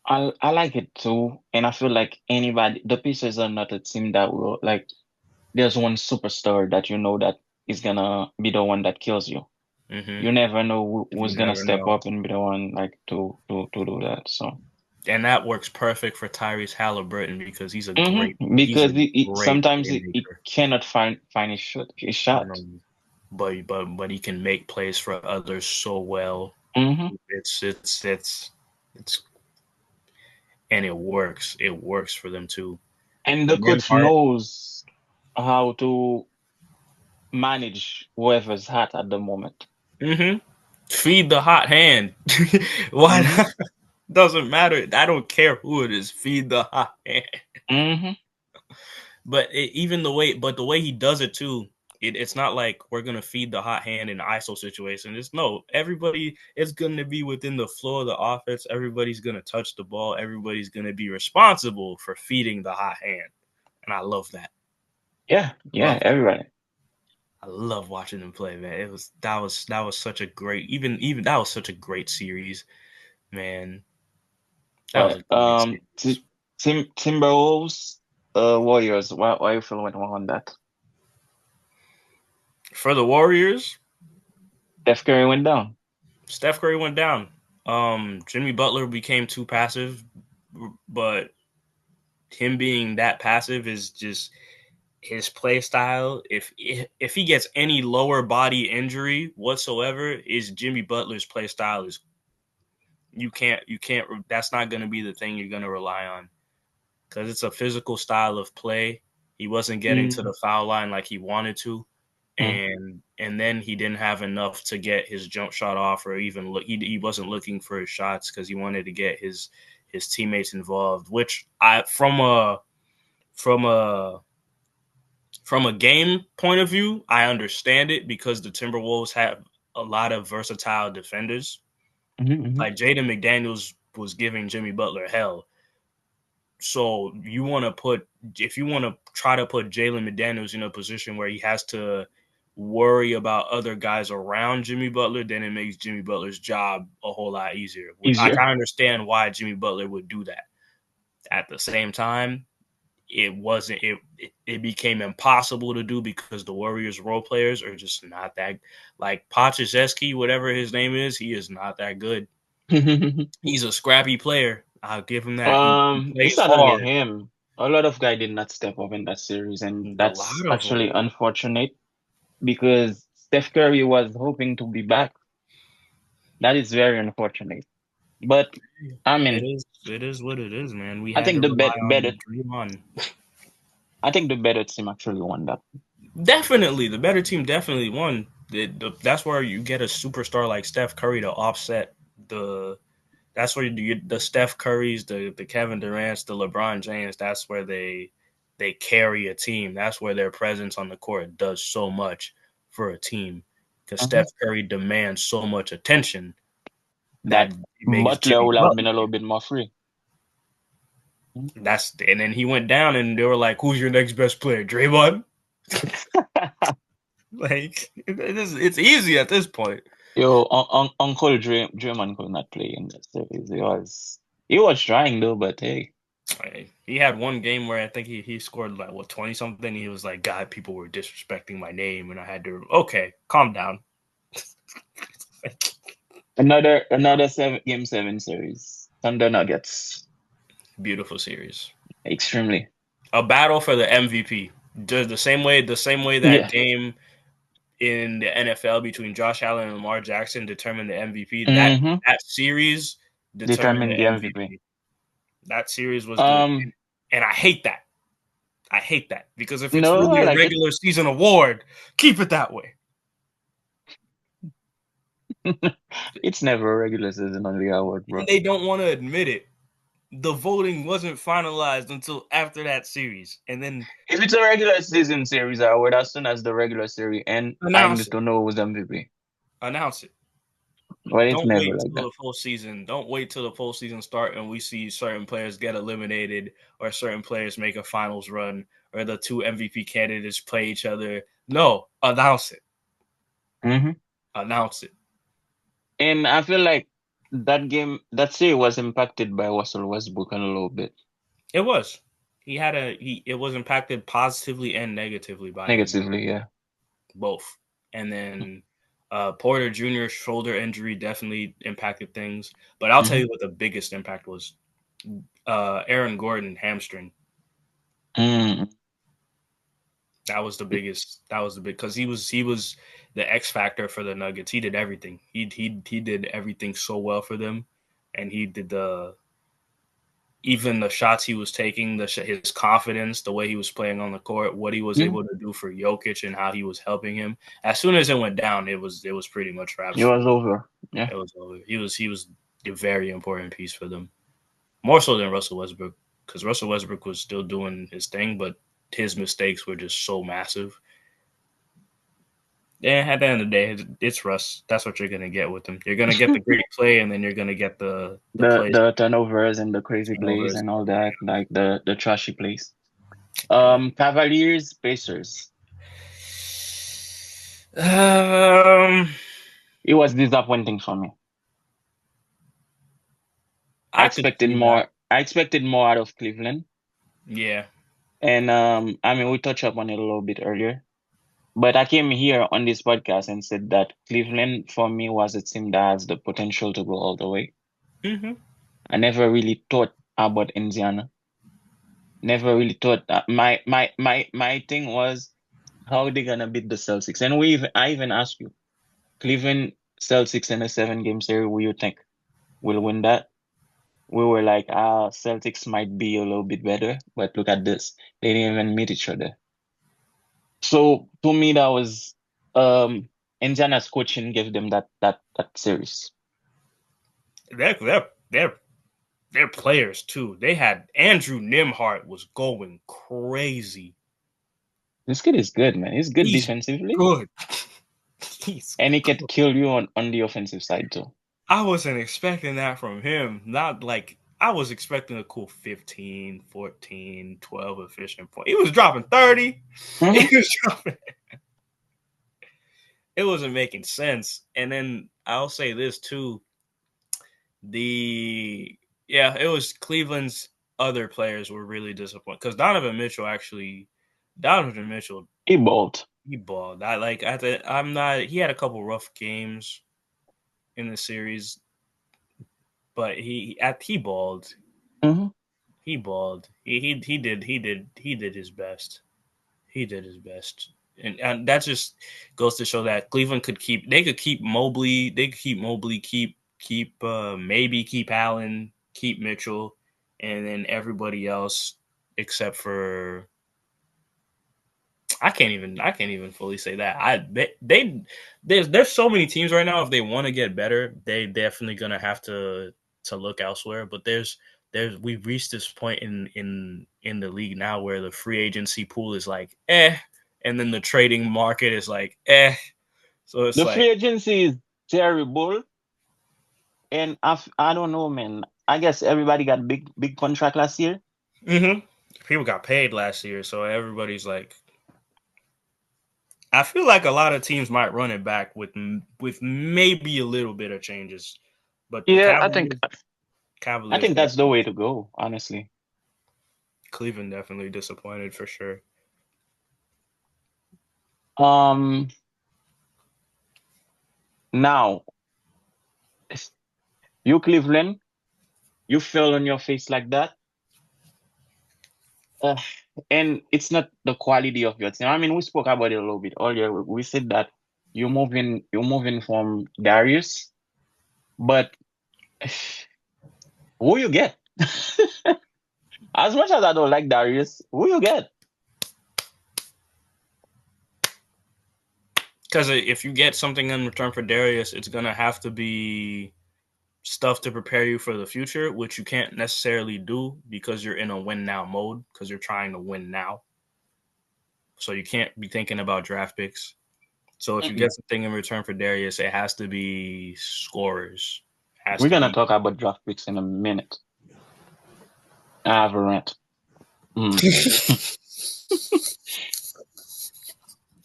play. I like it too, and I feel like the Pacers are not a team that will like. There's one superstar that you know that is gonna be the one that kills you. Mm-hmm. You never know You who's gonna never step know. up and be the one like to do that. So, And that works perfect for Tyrese Halliburton because he's because a great sometimes he playmaker. cannot find his shot. But he can make plays for others so well. Hmm. It's and it works. It works for them too. And the coach Nemhart. knows how to manage whoever's hot at the moment. Mm-hmm. Feed the hot hand. Why Hmm. not? Doesn't matter. I don't care who it is. Feed the hot hand. Hmm. But the way he does it too, it's not like we're gonna feed the hot hand in ISO situation. It's no, everybody is gonna be within the flow of the offense. Everybody's gonna touch the ball. Everybody's gonna be responsible for feeding the hot hand, and I love that. Yeah, yeah, Love that. everybody. I love watching them play, man. That was such a great even that was such a great series, man. That was a But great series. Timberwolves, Warriors. Why you feel went on that? For the Warriors, Steph Curry went down. Steph Curry went down. Jimmy Butler became too passive, but him being that passive is just his play style. If he gets any lower body injury whatsoever, is Jimmy Butler's play style is you can't that's not going to be the thing you're going to rely on because it's a physical style of play. He wasn't getting to Mm-hmm. the foul line like he wanted to, and then he didn't have enough to get his jump shot off or even look. He wasn't looking for his shots because he wanted to get his teammates involved. Which I from a from a game point of view, I understand it because the Timberwolves have a lot of versatile defenders. Mm-hmm. Like Jaden McDaniels was giving Jimmy Butler hell. So you want to put if you want to try to put Jalen McDaniels in a position where he has to worry about other guys around Jimmy Butler, then it makes Jimmy Butler's job a whole lot easier. I Easier. kind of understand why Jimmy Butler would do that. At the same time, it wasn't it became impossible to do because the Warriors role players are just not that like Paczewski, whatever his name is, he is not that good. He's a scrappy player. I'll give him that. He It's plays not only hard. him. A lot of guys did not step up in that series, and A that's lot of actually them. unfortunate because Steph Curry was hoping to be back. That is very unfortunate. But I It mean, is. It is what it is, man. We I had think to the rely better, on Draymond. I think the better team actually won that. Definitely, the better team definitely won. That's where you get a superstar like Steph Curry to offset the. That's where you get the Steph Currys, the Kevin Durant's, the LeBron James. That's where they carry a team. That's where their presence on the court does so much for a team because Mhm. Steph Curry demands so much attention that That it makes Butler Jimmy would have been Butler. a little bit more free. Mhm. And then he went down, and they were like, "Who's your next best player, Draymond?" Like it's easy at this point. Yo, Uncle Draymond could not play in that series. He was trying though, but hey. He had one game where I think he scored like what 20 something. He was like, "God, people were disrespecting my name," and I had to okay, calm down. Another game seven series. Thunder Nuggets. Beautiful series. Extremely. A battle for the MVP. The same way that Yeah. game in the NFL between Josh Allen and Lamar Jackson determined the MVP. Mm-hmm. That series determined Determine the the MVP. MVP. That series was the Um, and I hate that. I hate that because if it's no, really I a like it. regular season award, keep it that way. It's never a regular season only award, And bro. they don't want to admit it. The voting wasn't finalized until after that series, and then If it's a regular season series award, as soon as the regular series end, I announce need it. to know who's MVP. Announce it. But it's Don't never wait like till that. the full season. Don't wait till the full season start and we see certain players get eliminated or certain players make a finals run or the two MVP candidates play each other. No, announce it. Hmm. Announce it. And I feel like that series was impacted by Russell Westbrook a little bit It was. He it was impacted positively and negatively by him. negatively, yeah. Both. And then Porter Jr.'s shoulder injury definitely impacted things. But I'll tell Hmm. you what the biggest impact was. Aaron Gordon hamstring. Mm. That was the biggest. That was the big because he was the X factor for the Nuggets. He did everything. He did everything so well for them, and he did the even the shots he was taking, his confidence, the way he was playing on the court, what he was Mhm. able to do for Jokic, and how he was helping him. As soon as it went down, it was pretty much wraps It for was them. over. Yeah. It was over. He was a very important piece for them, more so than Russell Westbrook, because Russell Westbrook was still doing his thing, but his mistakes were just so massive. Yeah, at the end of the day, it's Russ. That's what you're gonna get with him. You're gonna get the great play, and then you're gonna get the The plays the turnovers and the crazy plays turnovers. and all that, like the trashy plays. Yeah. Cavaliers, Pacers. Um, It was disappointing for me. I could see that. I expected more out of Cleveland. Yeah. And I mean we touched up on it a little bit earlier. But I came here on this podcast and said that Cleveland for me was a team that has the potential to go all the way. Hmm. I never really thought about Indiana. Never really thought that my thing was how they gonna beat the Celtics. And I even asked you, Cleveland Celtics in a 7 game series, who you think will win that? We were like, Celtics might be a little bit better, but look at this. They didn't even meet each other. So to me, that was Indiana's coaching gave them that series. They're they're players too. They had Andrew Nimhart was going crazy. This kid is good, man. He's good He's defensively, good. He's and he can good. kill you on the offensive side too. I wasn't expecting that from him. Not like I was expecting a cool 15, 14, 12 efficient point. He was dropping 30. Hmm. He was dropping. It wasn't making sense. And then I'll say this too. The yeah, it was Cleveland's other players were really disappointed because Donovan Mitchell He balled. he balled. I like I th- I'm not he had a couple rough games in the series, but he balled. Hmm. He balled. He did his best. He did his best. And that just goes to show that Cleveland could keep Mobley, maybe keep Allen, keep Mitchell, and then everybody else except for I can't even fully say that. There's so many teams right now. If they want to get better, they definitely gonna have to look elsewhere. But we've reached this point in the league now where the free agency pool is like and then the trading market is like So it's The like free agency is terrible, and I don't know, man. I guess everybody got big contract last year. hmm people got paid last year, so everybody's like I feel like a lot of teams might run it back with maybe a little bit of changes, but the Yeah, I Cavaliers think that's the definitely way to go, honestly. Cleveland definitely disappointed for sure. Um, Now you Cleveland, you fell on your face like that. Uh, and it's not the quality of your team. I mean, we spoke about it a little bit earlier. We said that you're moving from Darius, but who you get? As much as I don't like Darius, who you get? Because if you get something in return for Darius, it's gonna have to be stuff to prepare you for the future, which you can't necessarily do because you're in a win now mode because you're trying to win now. So you can't be thinking about draft picks. So if you get Mm-mm. something in return for Darius, it has to be scorers. It has We're to gonna be talk about draft picks in a minute. I have a rant. Mm.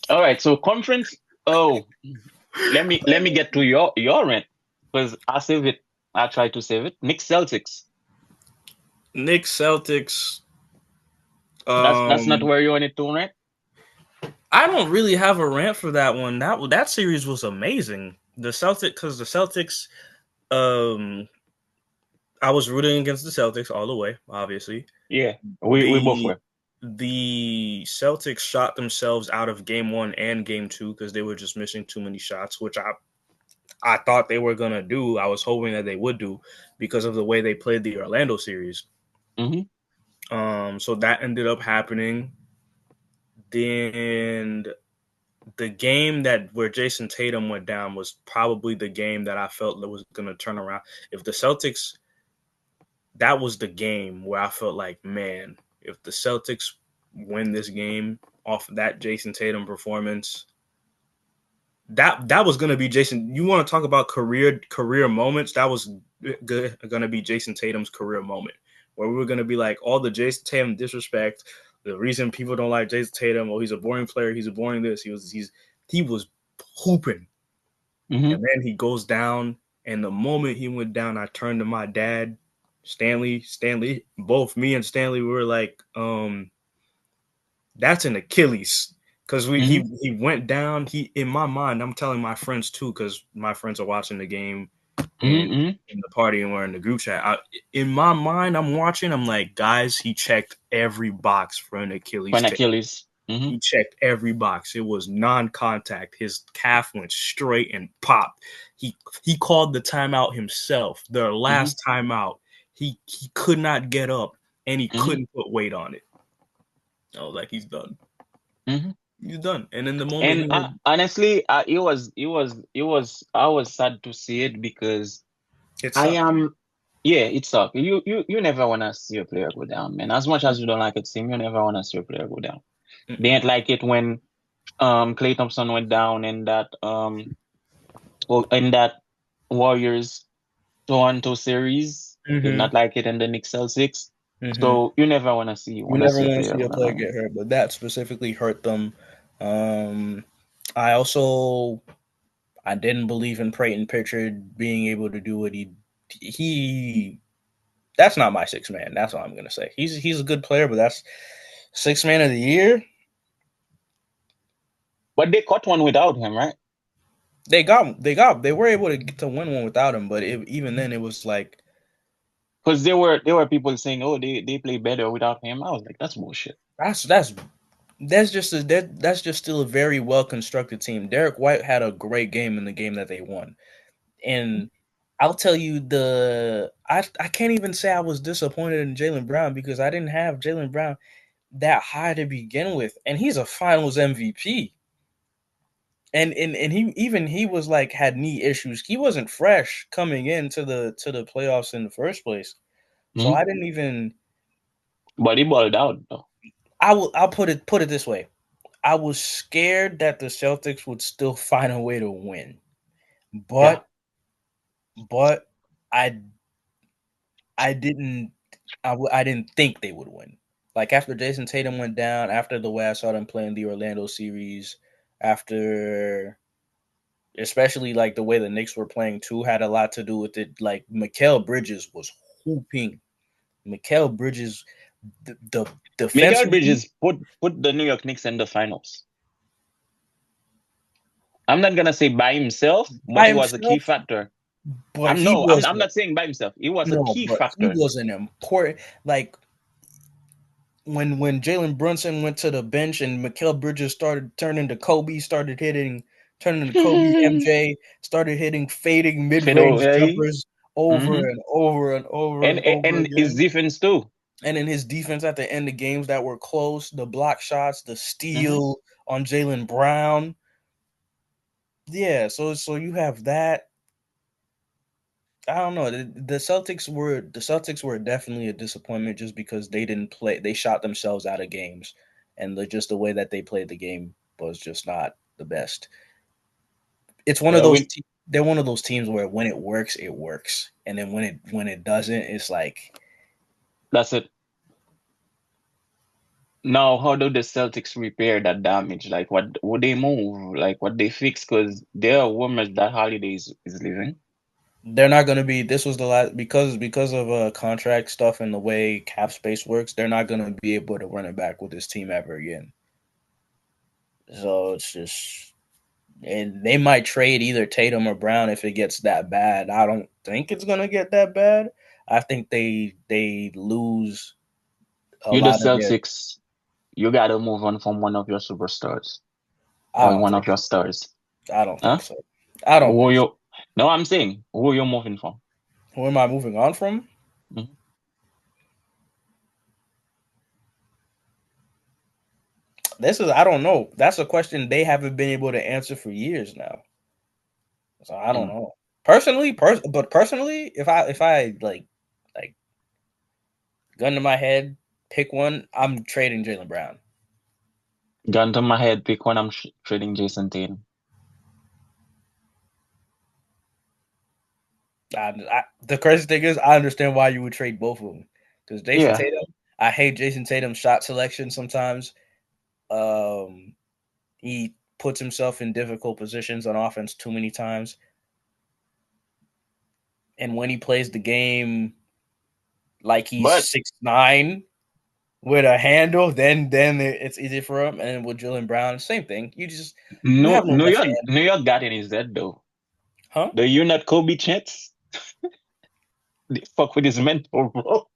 All right, so conference. Oh, let me get to your rant because I save it. I try to save it. Knicks Celtics. Knicks Celtics. That's not Um, where you want it to, right? I don't really have a rant for that one. That series was amazing. The Celtics. Um, I was rooting against the Celtics all the way, obviously. Yeah, we both The were. the Celtics shot themselves out of game 1 and game 2 because they were just missing too many shots, which I thought they were gonna do. I was hoping that they would do because of the way they played the Orlando series. Mm-hmm. So that ended up happening. Then the game that where Jason Tatum went down was probably the game that I felt that was gonna turn around. If the Celtics, that was the game where I felt like, man, if the Celtics win this game off of that Jason Tatum performance, that was going to be Jason. You want to talk about career moments? That was going to be Jason Tatum's career moment, where we were going to be like all the Jason Tatum disrespect. The reason people don't like Jason Tatum, oh, he's a boring player. He's a boring this. He was hooping, Mm-hmm. and then he goes down. And the moment he went down, I turned to my dad, Stanley. Both me and Stanley we were like, that's an Achilles because we Mm-hmm. he went down. He in my mind, I'm telling my friends too because my friends are watching the game and Mm-hmm. in the party and we're in the group chat. In my mind, I'm watching. I'm like, guys, he checked every box for an For Achilles an tear. Achilles. Mm-hmm. He checked every box. It was non-contact. His calf went straight and popped. He called the timeout himself. The Mm-hmm. last timeout, he could not get up and he Mm-hmm. couldn't put weight on it. I was like, he's done. Mm-hmm. He's done. And in the moment And he was, honestly, I was sad to see it because it I sucked. am, yeah, it sucks. You never want to see a player go down, man. As much as you don't like a team, you never want to see a player go down. They Mm-mm. ain't like it when Klay Thompson went down in that Warriors Toronto series. Did Mm-hmm. not like it in the Knicks Celtics. Mm-hmm. So you never You want to never see a want to player see a go player down. get hurt, but that specifically hurt them. Um, I also I didn't believe in Peyton Pritchard being able to do what he. That's not my six man. That's all I'm gonna say. He's a good player, but that's six man of the year. But they caught one without him, right? They were able to win one without him, but even then it was like Because there were people saying, "Oh, they play better without him." I was like, "That's bullshit." that's that's just still a very well constructed team. Derek White had a great game in the game that they won, and I'll tell you I can't even say I was disappointed in Jaylen Brown because I didn't have Jaylen Brown that high to begin with, and he's a Finals MVP. And he was like had knee issues. He wasn't fresh coming into the playoffs in the first place. So Hmm. I didn't even But he balled out though. I'll put it this way. I was scared that the Celtics would still find a way to win. Yeah. But I I didn't I didn't think they would win. Like after Jason Tatum went down, after the way I saw them playing the Orlando series, after especially like the way the Knicks were playing too had a lot to do with it. Like Mikal Bridges was hooping. Mikal Bridges, the Mikael defensively Bridges put the New York Knicks in the finals. I'm not gonna say by himself, but by he was a key himself, factor. but he I'm was not saying by himself. He was a no, key but he factor. was an important like when Jalen Brunson went to the bench and Mikal Bridges started turning to Kobe, turning to Kobe, MJ started hitting fading mid Fiddle, range yeah. jumpers over Mm-hmm. and over and over and over And his again. defense too. And in his defense at the end of games that were close, the block shots, the Mm-hmm. steal on Jalen Brown. Yeah, so you have that. I don't know. The Celtics were definitely a disappointment just because they didn't play. They shot themselves out of games, and just the way that they played the game was just not the best. It's one of Well, those. we They're one of those teams where when it works, and then when it doesn't, it's like that's it. Now, how do the Celtics repair that damage? Like, what would they move? Like, what they fix? Because there are rumors that Holiday is leaving. they're not going to be. This was the last because of contract stuff and the way cap space works. They're not going to be able to run it back with this team ever again. So it's just and they might trade either Tatum or Brown if it gets that bad. I don't think it's gonna get that bad. I think they lose a You the lot of their Celtics. you gotta move on from one of your superstars I or don't one think of your stars. I don't Huh? think so. I don't Who think so. you? No, I'm saying who you moving from. Who am I moving on from? Mhm. This is I don't know. That's a question they haven't been able to answer for years now. So I don't Mm. know. Personally, but personally, if I like gun to my head, pick one, I'm trading Jalen Brown. Gun to my head, pick one. I'm trading Jason Tatum. The crazy thing is, I understand why you would trade both of them because Jason Yeah, Tatum. I hate Jason Tatum's shot selection sometimes. Um, he puts himself in difficult positions on offense too many times, and when he plays the game like he's but 6'9" with a handle, then it's easy for him. And with Jalen Brown, same thing. You no, have no left hand, New York got in his head though. huh? Do you not Kobe chance? They fuck with his mental, bro.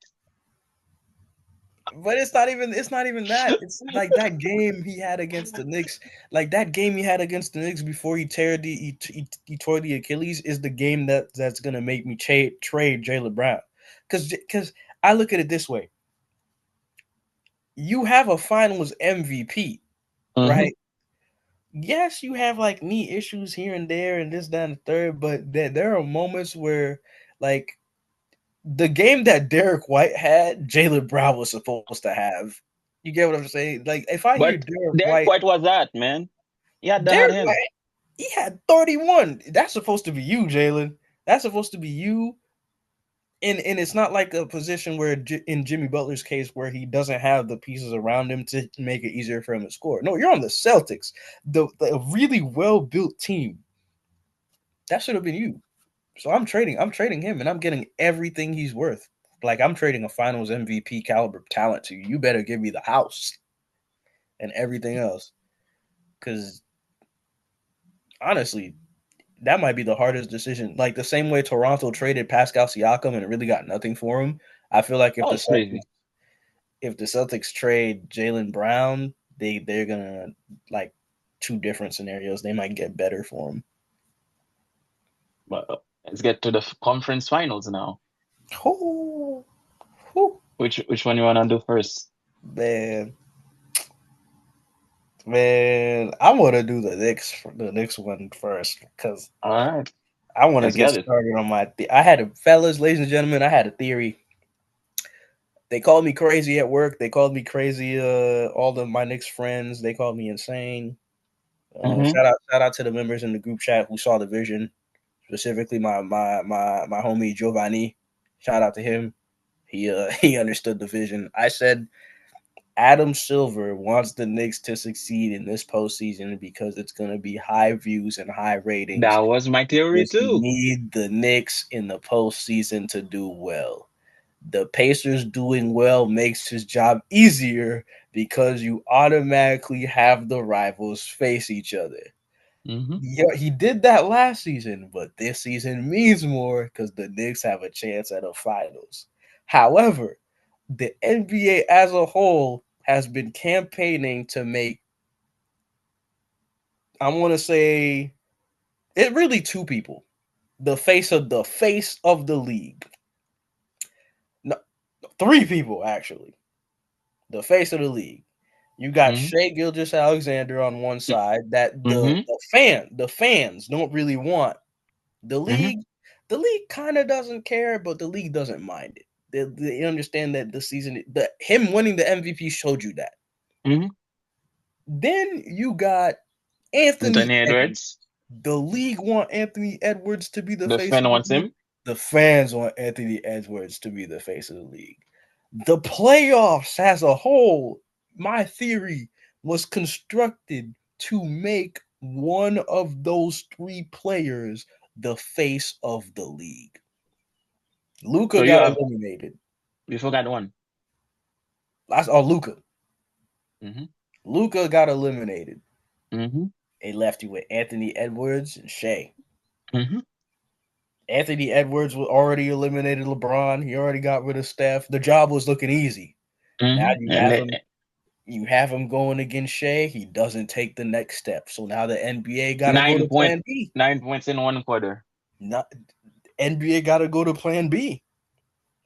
But it's not even that. It's like that game he had against the Knicks. Like that game he had against the Knicks before he tore the Achilles is the game that's gonna make me trade Jalen Brown. Because I look at it this way: you have a Finals MVP, Hmm. right? Yes, you have like knee issues here and there, and this, that, and the third. But there are moments where, like the game that Derek White had, Jalen Brown was supposed to have. You get what I'm saying? Like if I hear But Derek White was that man. He had the hot Derek hand. White, he had 31. That's supposed to be you, Jalen. That's supposed to be you. And it's not like a position where in Jimmy Butler's case where he doesn't have the pieces around him to make it easier for him to score. No, you're on the Celtics, the really well built team. That should have been you. So I'm trading him, and I'm getting everything he's worth. Like I'm trading a Finals MVP caliber talent to you. You better give me the house and everything else, because honestly, that might be the hardest decision. Like the same way Toronto traded Pascal Siakam and it really got nothing for him. I feel like That was crazy. If the Celtics trade Jalen Brown, they're gonna like two different scenarios. They might get better for him. But let's get to the conference finals now. Oh, whew, Which one you wanna do first? man, man, I want to do the Knicks one first because All right, I want to let's get get it. started on my. I had a fellas, ladies and gentlemen, I had a theory. They called me crazy at work. They called me crazy. All of my Knicks friends, they called me insane. Hmm. Shout out to the members in the group chat who saw the vision. Specifically, my homie Giovanni. Shout out to him. He he understood the vision. I said Adam Silver wants the Knicks to succeed in this postseason because it's going to be high views and high ratings. That was my theory Because you too. need the Knicks in the postseason to do well. The Pacers doing well makes his job easier because you automatically have the rivals face each other. Hmm. Yeah, he did that last season, but this season means more because the Knicks have a chance at a finals. However, the NBA as a whole has been campaigning to make, I want to say, it really two people. The face of the league. No, three people actually. The face of the league. You got Hmm. Shea Gilgeous Alexander on one side that Hmm. the fans don't really want. The Hmm. league the league kind of doesn't care, but the league doesn't mind it. They understand that the season the him winning the MVP showed you that. Hmm. Then you got Anthony Anthony Edwards. Edwards. The league want Anthony Edwards to be the The face fan of the wants league. him. The fans want Anthony Edwards to be the face of the league. The playoffs as a whole, my theory was constructed to make one of those three players the face of the league. Luca So you got have eliminated. you forgot one. That's all Luca. Hmm. Luca got eliminated. Hmm. It left you with Anthony Edwards and Shea. Hmm. Anthony Edwards was already eliminated LeBron. He already got rid of Steph. The job was looking easy. Now Hmm. you And have let him. You have him going against Shea. He doesn't take the next step. So now the NBA got to go Nine to point Plan B. 9 points in one quarter. Not NBA got to go to Plan B.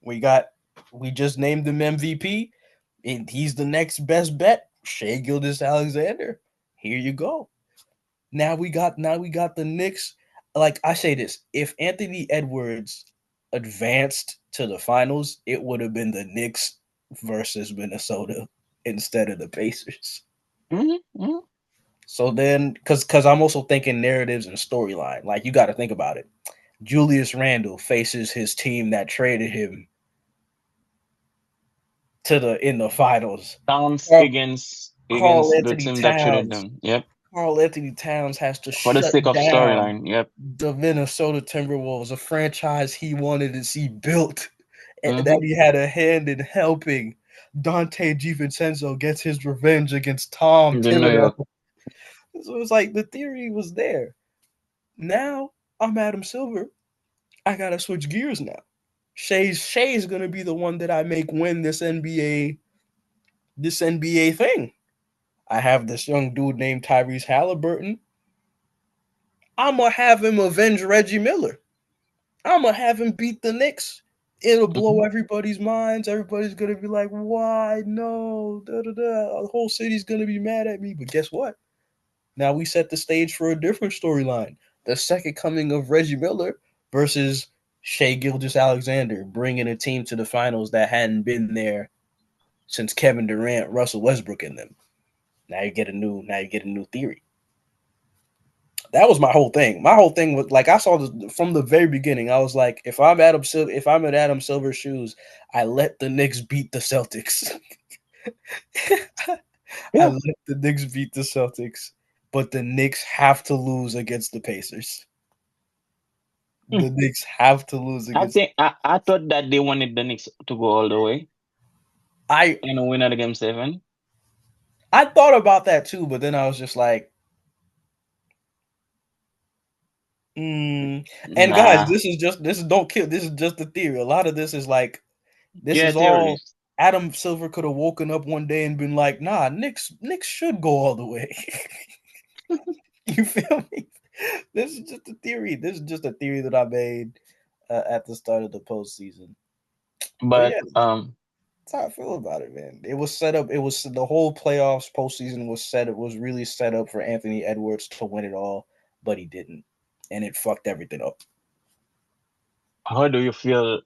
We got we just named him MVP, and he's the next best bet. Shea Gildas Alexander. Here you go. Now we got the Knicks. Like I say this, if Anthony Edwards advanced to the finals, it would have been the Knicks versus Minnesota instead of the Pacers. Hmm. Hmm. So then, because I'm also thinking narratives and storyline. Like you got to think about it. Julius Randle faces his team that traded him to the in the finals. Towns Carl, Carl against the Anthony team that traded Towns. them. Yep. Carl Anthony Towns has to For the shut sake of down storyline. Yep. the Minnesota Timberwolves, a franchise he wanted to see built, and that Hmm. he had a hand in helping. Dante DiVincenzo gets his revenge against Tom The New Thibodeau. York. So it's like the theory was there. Now I'm Adam Silver. I gotta switch gears now. Shay's gonna be the one that I make win this NBA thing. I have this young dude named Tyrese Halliburton. I'm gonna have him avenge Reggie Miller. I'm gonna have him beat the Knicks. It'll blow Hmm. everybody's minds. Everybody's gonna be like, "Why no?" Da da da. The whole city's gonna be mad at me. But guess what? Now we set the stage for a different storyline: the second coming of Reggie Miller versus Shea Gilgeous Alexander, bringing a team to the finals that hadn't been there since Kevin Durant, Russell Westbrook, and them. Now you get a new theory. That was my whole thing. My whole thing was like I saw this from the very beginning. I was like, if I'm in Adam Silver's shoes, I let the Knicks beat the Celtics. I Yeah. let the Knicks beat the Celtics, but the Knicks have to lose against the Pacers. Hmm. The Knicks have to lose I against. think I thought that they wanted the Knicks to go all the way I and win at the game 7. I thought about that too, but then I was just like, mm. And guys, Nah. this is don't kill. This is just a theory. A lot of this is like this Yeah, is all theories. Adam Silver could have woken up one day and been like, nah, Knicks should go all the way. You feel me? This is just a theory. This is just a theory that I made at the start of the postseason. But But yeah, that's how I feel about it, man. It was set up. It was the whole playoffs postseason was set. It was really set up for Anthony Edwards to win it all, but he didn't, and it fucked everything up. how do you feel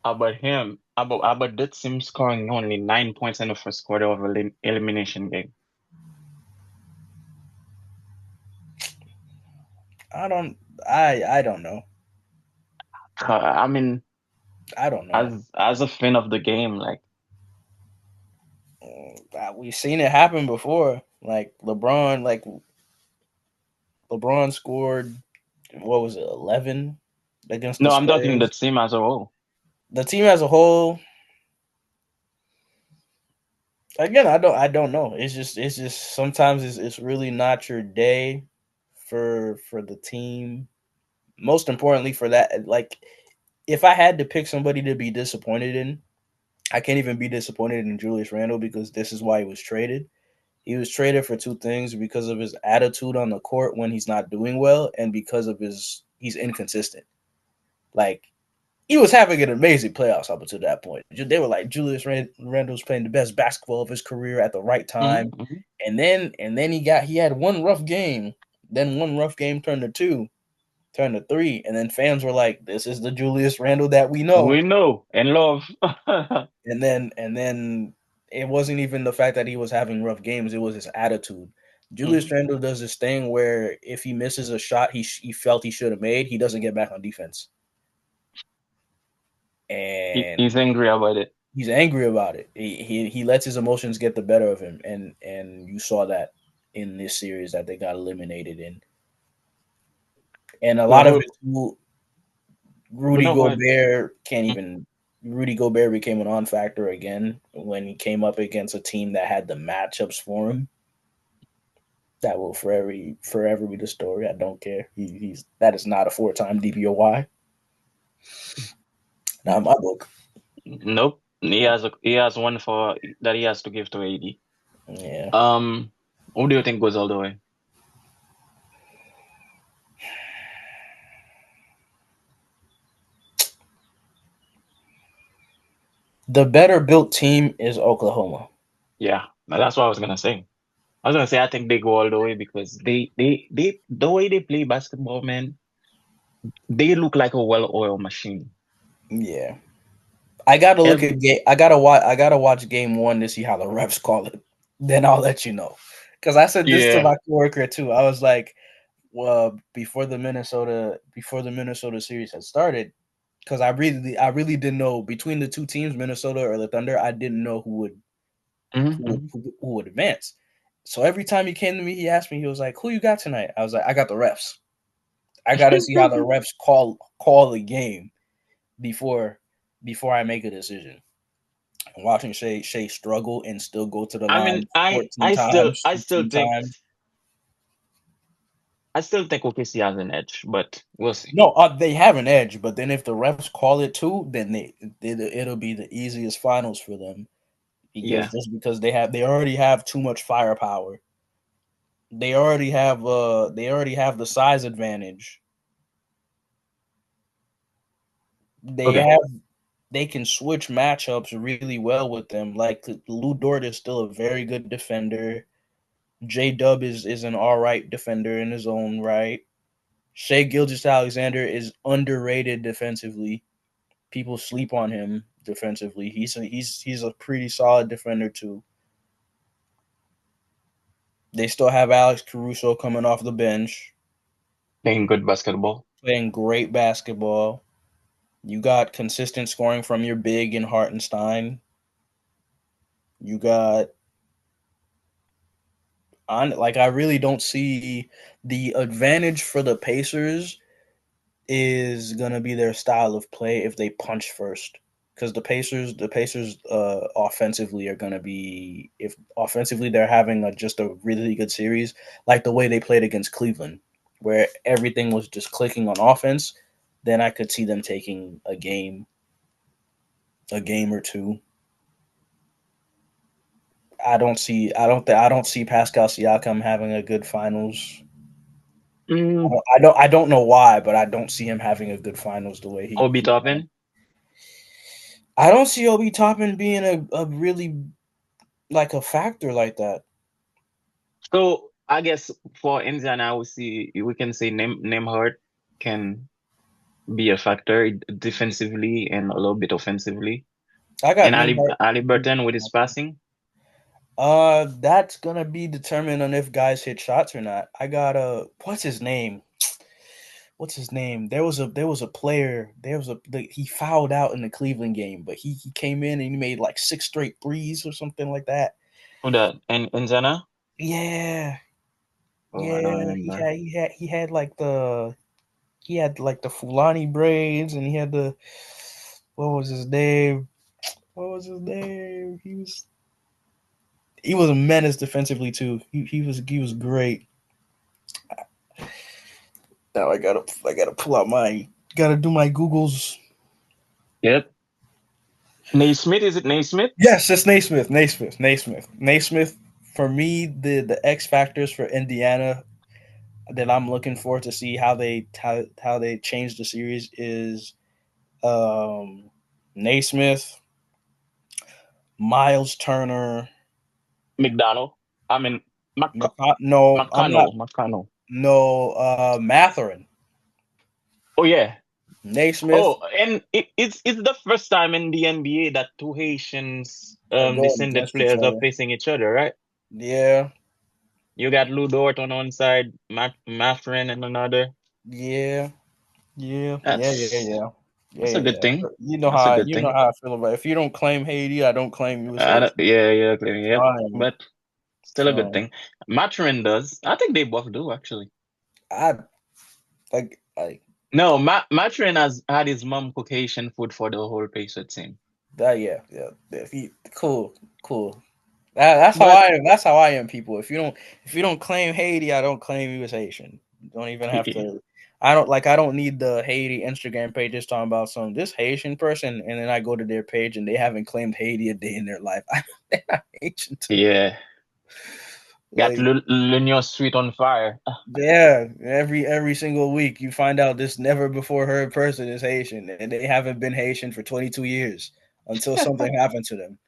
about him? About that team scoring only 9 points in the first quarter of elimination game? I don't. I don't know. I mean, I don't know. as a fan of the game, like We've seen it happen before. LeBron scored what was it, 11 against the no, I'm talking the Spurs. team as a whole. The team as a whole, again, I don't know. It's just sometimes it's really not your day for the team. Most importantly for that, like if I had to pick somebody to be disappointed in, I can't even be disappointed in Julius Randle because this is why he was traded. He was traded for two things: because of his attitude on the court when he's not doing well, and because of he's inconsistent. Like he was having an amazing playoffs up until that point. They were like Randle's playing the best basketball of his career at the right time, Hmm. and then he had one rough game. Then one rough game turned to two, turned to three, and then fans were like, "This is the Julius Randle that we know." We know and love. And then it wasn't even the fact that he was having rough games; it was his attitude. Julius Mhm. Randle does this thing where if he misses a shot he felt he should have made, he doesn't get back on defense, He's and angry about it. he's angry about it. He lets his emotions get the better of him, and you saw that in this series that they got eliminated in, and a lot of Well, it too, we Rudy know what. Gobert can't even. Rudy Gobert became a non-factor again when he came up against a team that had the matchups for him. That will forever be the story. I don't care. He's that is not a 4-time DPOY. Not in my book. Nope. He has one for that he has to give to AD. Yeah. Um, who do you think goes all the way? The better built team is Oklahoma. Yeah, that's what I was gonna say. I was gonna say I think they go all the way because they the way they play basketball, man, they look like a well-oiled machine. Yeah. I gotta look Every at game. I gotta watch game one to see how the refs call it. Then I'll let you know. Because I said this to yeah. my coworker too. I was like, well, before the Minnesota series had started, because I really didn't know between the two teams, Minnesota or the Thunder. I didn't know who would Hmm. who would Hmm. who would advance. So every time he came to me, he asked me. He was like, "Who you got tonight?" I was like, "I got the refs. I got to see how the refs call the game before before I make a decision." Watching Shea struggle and still go to the I mean, line 14 times, I still 15 think times. OKC has an edge, but we'll see. No, they have an edge, but then if the refs call it too, then it'll be the easiest finals for them because Yeah, just because they already have too much firepower. They already have the size advantage. They okay, have they can switch matchups really well with them. Like Lou Dort is still a very good defender. J Dub is an all right defender in his own right. Shea Gilgis Alexander is underrated defensively. People sleep on him defensively. He's a pretty solid defender too. They still have Alex Caruso coming off the bench, playing good basketball. playing great basketball. You got consistent scoring from your big in Hartenstein. You got on like I really don't see the advantage for the Pacers is gonna be their style of play if they punch first. Because the Pacers, offensively are gonna be if offensively they're having just a really good series, like the way they played against Cleveland, where everything was just clicking on offense. Then I could see them taking a game or two. I don't see Pascal Siakam having a good finals. I Mm, don't, I don't I don't know why, but I don't see him having a good finals the way Obi he Toppin. I don't see Obi Toppin being a really like a factor like that. So I guess for Indiana, we can say Nemhard can be a factor defensively and a little bit offensively. I got And Nembhard. Ali Burton with his passing. That's gonna be determined on if guys hit shots or not. I got what's his name? What's his name? There was a player. He fouled out in the Cleveland game, but he came in and he made like six straight threes or something like that. Who that? And Indiana? Yeah, Oh, I don't yeah. He remember. had he had he had like the he had like the Fulani braids and he had the what was his name? What was his name? He was a menace defensively too. He was great. Now I gotta pull out my gotta do my Googles. Yep. Naismith, is it Naismith? Yes, it's Naismith. Naismith. For me, the X factors for Indiana that I'm looking for to see how they change the series is um, Naismith, Miles Turner. McDonald. I mean, No, I'm not. McConnell. No, Matherin. Oh yeah. Naismith Oh, and it's the first time in the NBA that two Haitians are going descended against each players are other. facing each other, right? Yeah, You got Lou Dort on one side, Mathurin on another. yeah. Yeah, yeah, yeah, That's yeah, yeah, that's a yeah, good yeah. thing. You know That's a how good thing. I feel about it. If you don't claim Haiti, I don't claim USA. Yeah, yeah, clearly, yep. Fine. But still a good So thing. Mathurin does. I think they both do actually. I like No, Mathurin has had his mom cook Haitian food for the whole Pacer team. that. Yeah, yeah. If you cool, cool. That's how But I am. That's how I am. People. If you don't claim Haiti, I don't claim you as Haitian. You don't even have to. I don't need the Haiti Instagram pages talking about some this Haitian person, and then I go to their page and they haven't claimed Haiti a day in their life. They're not Haitian to me. yeah, Got Like, Lunio Street on fire. yeah, every single week you find out this never before heard person is Haitian, and they haven't been Haitian for 22 years until something happened to them.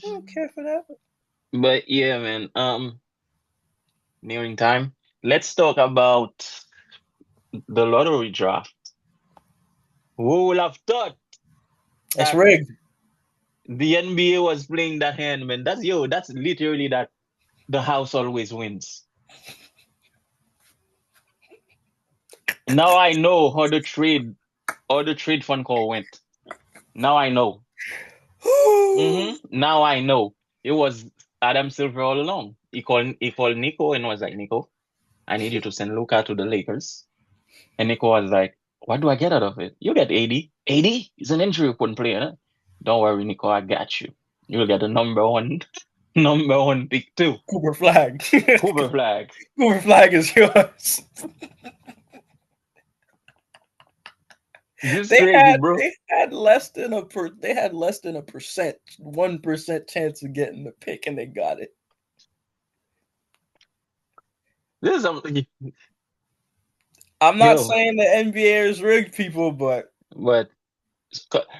I don't care for that. But yeah, man. Nearing time. Let's talk about the lottery draft. Who would have thought It's that rigged. the NBA was playing that hand, man? That's yo. That's literally that the house always wins. Now I know how the trade phone call went. Now I know. Now I know. It was Adam Silver all along. He called Nico and was like, Nico, I need you to send Luca to the Lakers. And Nico was like, what do I get out of it? You get 80. 80 is an injury report player. Huh? Don't worry, Nico, I got you. You'll get the number one, number one pick too. Cooper Flag. Cooper Flag. Cooper Flag is yours. This is crazy, bro. They had less than they had less than a percent, 1% chance of getting the pick, and they got it. This is something, I'm not yo, saying the NBA is rigged, people, but but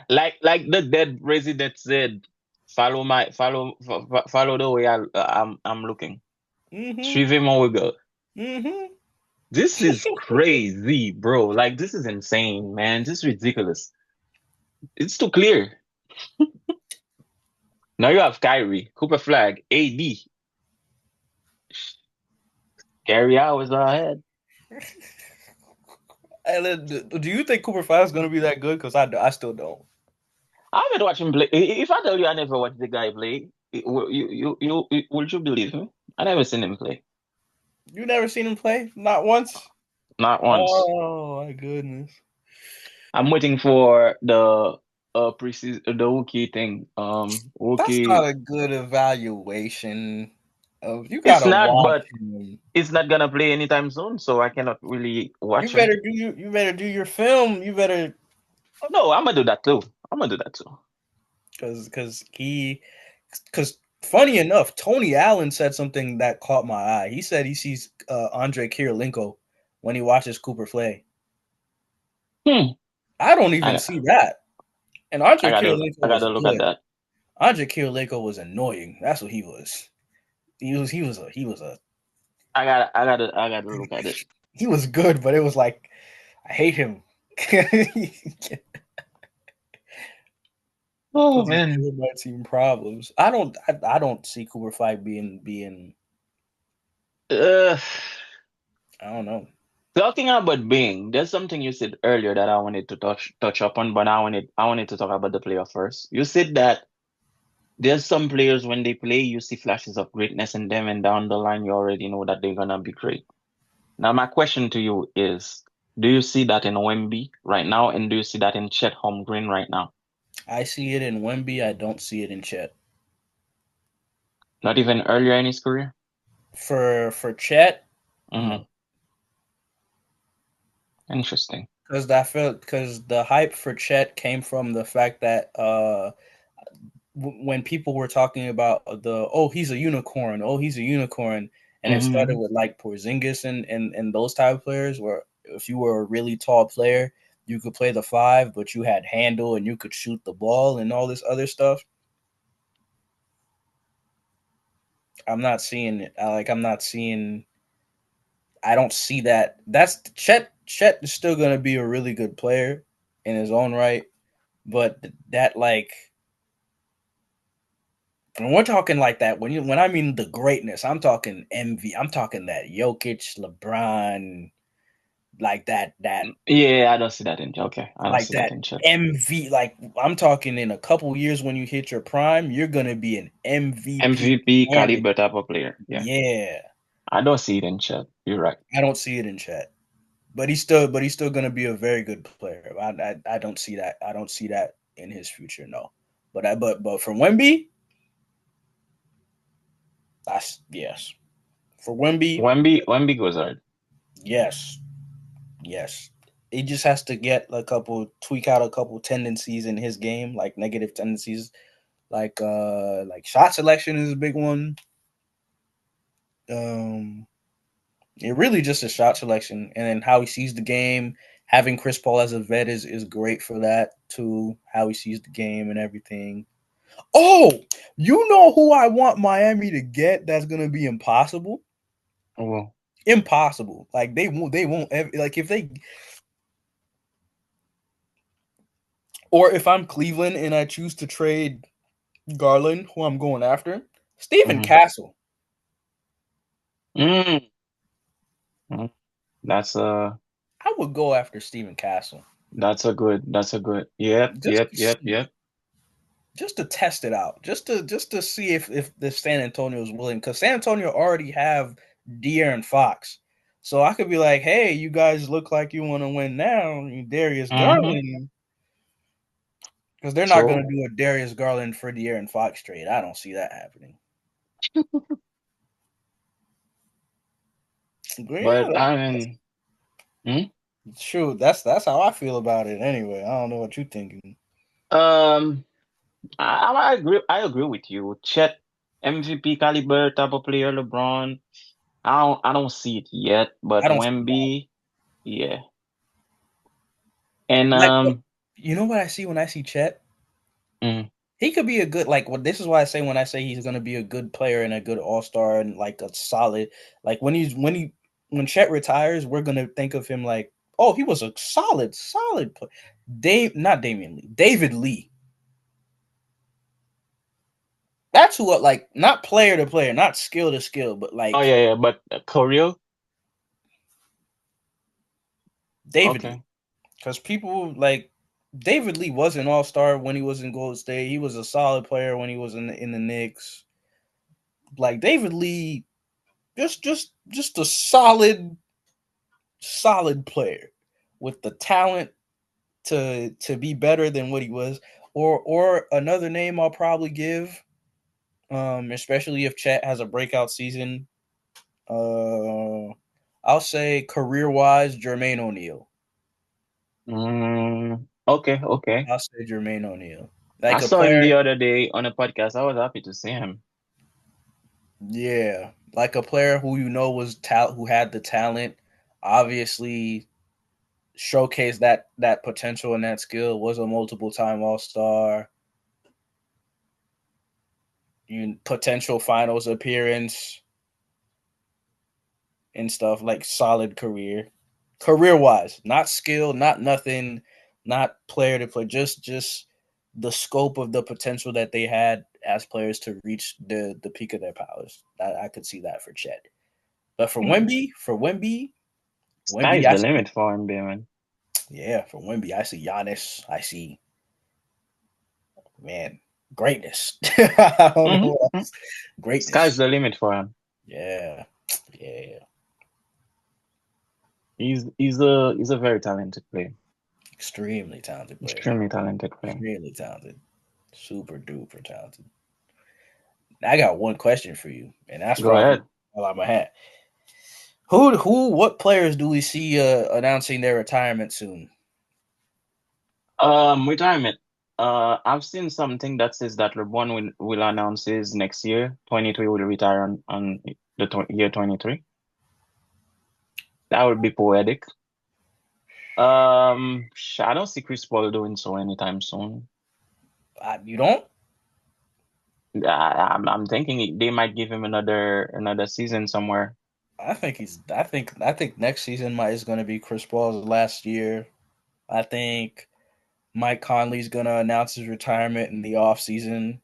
like the dead resident said, follow the way I'm looking. mm-hmm, Suivez mon regard. mm-hmm. This is crazy, bro. Like this is insane, man. This is ridiculous. It's too clear. Now you have Kyrie, Cooper Flag, AD. Gary Howe is ahead. And then, do you think Cooper Flag is going to be that good? Because I still don't. I haven't watched him play. If I tell you I never watched the guy play, would you believe me? I never seen him play. You never seen him play? Not once? Not once. Oh, my goodness. I'm waiting for the preseason the rookie thing. That's not Rookie. a good evaluation of you It's gotta not, watch but him. it's not gonna play anytime soon, so I cannot really You watch him. better you better do your film. You better Oh, no, I'm gonna do that too. I'm gonna do that too. because funny enough, Tony Allen said something that caught my eye. He said he sees Andre Kirilenko when he watches Cooper play. Hmm. I don't even I see that. And Andre I Kirilenko was gotta look at good. that. Andre Kirilenko was annoying. That's what he was. He was a I gotta look at it. he was good, but it was like I hate him. Oh Because he's man. giving my team problems. I don't see Cooper Flag being. Uh, I don't know. Talking about Bing, there's something you said earlier that I wanted to touch upon, but I wanted to talk about the player first. You said that there's some players when they play, you see flashes of greatness in them, and down the line you already know that they're gonna be great. Now my question to you is, do you see that in Wemby right now, and do you see that in Chet Holmgren right now? I see it in Wemby. I don't see it in Chet. Not even earlier in his career? For Chet, Hmm. no, Interesting. because the hype for Chet came from the fact that when people were talking about the he's a unicorn, he's a unicorn, and it started Hmm. with like Porzingis and those type of players where if you were a really tall player, you could play the five, but you had handle and you could shoot the ball and all this other stuff. I'm not seeing it. I'm not seeing. I don't see that. That's Chet. Chet is still going to be a really good player in his own right, but that like when we're talking like that, when I mean the greatness, I'm talking MV. I'm talking that Jokic, LeBron, like Yeah, I don't see that in okay. I don't like see that that in Chet. MV. Like I'm talking in a couple years when you hit your prime, you're gonna be an MVP MVP candidate. caliber type of player. Yeah. Yeah, I don't see it in Chet. You're right. I don't see it in Chet. But he's still going to be a very good player. I don't see that. I don't see that in his future. No, but for Wemby, that's yes. For Wemby, Wemby goes hard. yes, yes. He just has to get a couple tweak out a couple tendencies in his game, like negative tendencies, like shot selection is a big one. Um, it really just a shot selection, and then how he sees the game. Having Chris Paul as a vet is great for that too. How he sees the game and everything. Oh, you know who I want Miami to get? That's gonna be impossible. Well, Impossible. Like they won't. They won't. Like if they or if I'm Cleveland and I choose to trade Garland, who I'm going after, Stephen mhm. Castle. Mm, mm. That's a I would go after Stephen Castle that's a good. Yep, just yep, to yep, see, yep. just to test it out, just to see if the San Antonio is willing, because San Antonio already have De'Aaron Fox, so I could be like, hey, you guys look like you want to win now, Darius Hmm. Garland, because they're not going to So, do a Darius Garland for De'Aaron Fox trade. I don't see that happening. But yeah, but I mean, hmm? shoot, that's how I feel about it. Anyway, I don't know what you're thinking. um, I agree with you. Chet, MVP caliber type of player, LeBron. I don't see it yet, but I don't see that. Wemby, yeah. And Like, you know what I see when I see Chet? mm, He could be a good like. Well, this is why I say when I say he's going to be a good player and a good All Star and like a solid. Like when Chet retires, we're going to think of him like, oh, he was a solid player. Not Damian Lee, David Lee. That's who like not player to player, not skill to skill, but oh like yeah, yeah, but Kirill, David okay. Lee. Because people like David Lee was an All Star when he was in Golden State. He was a solid player when he was in the Knicks. Like David Lee, just a solid player with the talent to be better than what he was. Or another name I'll probably give, especially if Chet has a breakout season. Uh, I'll say career wise, Jermaine O'Neal. Okay, okay. I'll say Jermaine O'Neal, I like a saw him player. the other day on a podcast. I was happy to see him. Yeah, like a player who you know was who had the talent, obviously showcased that potential and that skill. Was a multiple time All Star. You potential finals appearance and stuff like solid career wise, not skill, not nothing, not player to play, just the scope of the potential that they had as players to reach the peak of their powers. I could see that for Chet, but Mm. Wemby, Sky's the limit for him, man. yeah, for Wemby, I see Giannis. I see, man, greatness. I don't know what Mm-hmm. else. Sky's Greatness. the limit for him. Yeah, yeah, He's a very talented player. extremely talented player. Extremely talented player. Extremely talented. Super duper talented. I got one question for you, and that's Go probably ahead. all I'm gonna have. What players do we see announcing their retirement soon? Retirement. I've seen something that says that LeBron will announce his next year. 23 will retire on the year 23. That would be poetic. I don't see Chris Paul doing so anytime soon. You don't? I'm thinking they might give him another season somewhere. I think he's. I think next season is going to be Chris Paul's last year. I think Mike Conley's going to announce his retirement in the off season.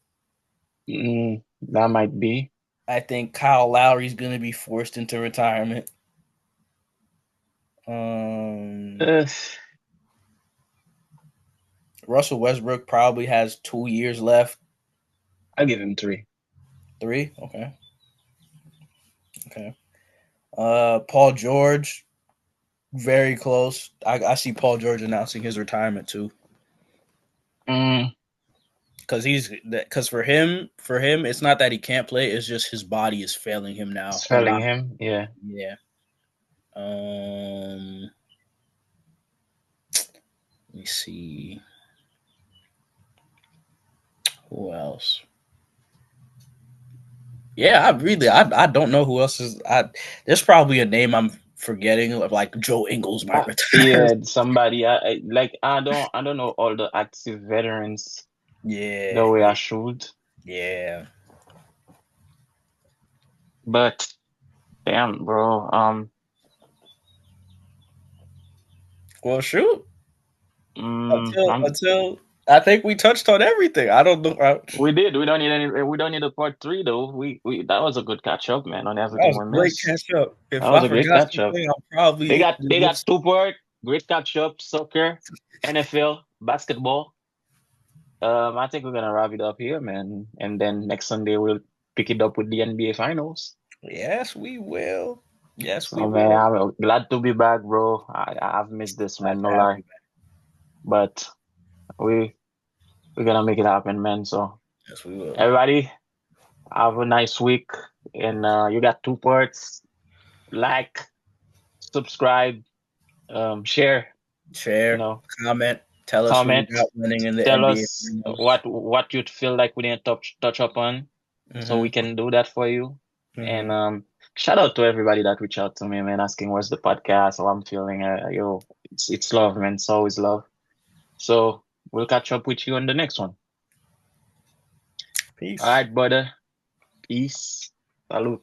That might be. I think Kyle Lowry's going to be forced into retirement. Um, Uh, Russell Westbrook probably has 2 years left. I'll give him three. Three, okay, okay. Paul George, very close. I see Paul George announcing his retirement too, Mm, because for him, it's not that he can't play. It's just his body is failing him now it's a failing lot. him. Yeah. Yeah. Let me see who else. Yeah, I don't know who else is. There's probably a name I'm forgetting, like Joe Ingles might return. Yeah, somebody. I don't know all the active veterans the Yeah, way I yeah, should, yeah. but damn, bro. Well, shoot. Until I'm until I think we touched on everything. I don't know. We did. We don't need any. We don't need a part three though. We that was a good catch up, man, on That everything was we a great missed. catch up. That If was I a great forgot catch up. something, I'm probably They got two part. Great catch up. Soccer, NFL, basketball. I think we're gonna wrap it up here, man. And then next Sunday we'll pick it up with the NBA Finals. Yes, we will. Yes, we So man, will. I'm glad to be back, bro. I've missed this, Glad man. to No have lie. you back. But we we're gonna make it happen, man. So Yes, we will. everybody have a nice week. And you got two parts. Like, subscribe, share, you Share, know, comment, tell us who you comment, got winning in the tell NBA us Finals. what you feel like we didn't touch upon, so we Mm-hmm. can do that for you. And Mm-hmm. shout out to everybody that reached out to me, man, asking where's the podcast, how I'm feeling. It's love, man. It's always love. So we'll catch up with you on the next one. All Peace. right, brother. Peace. Salute.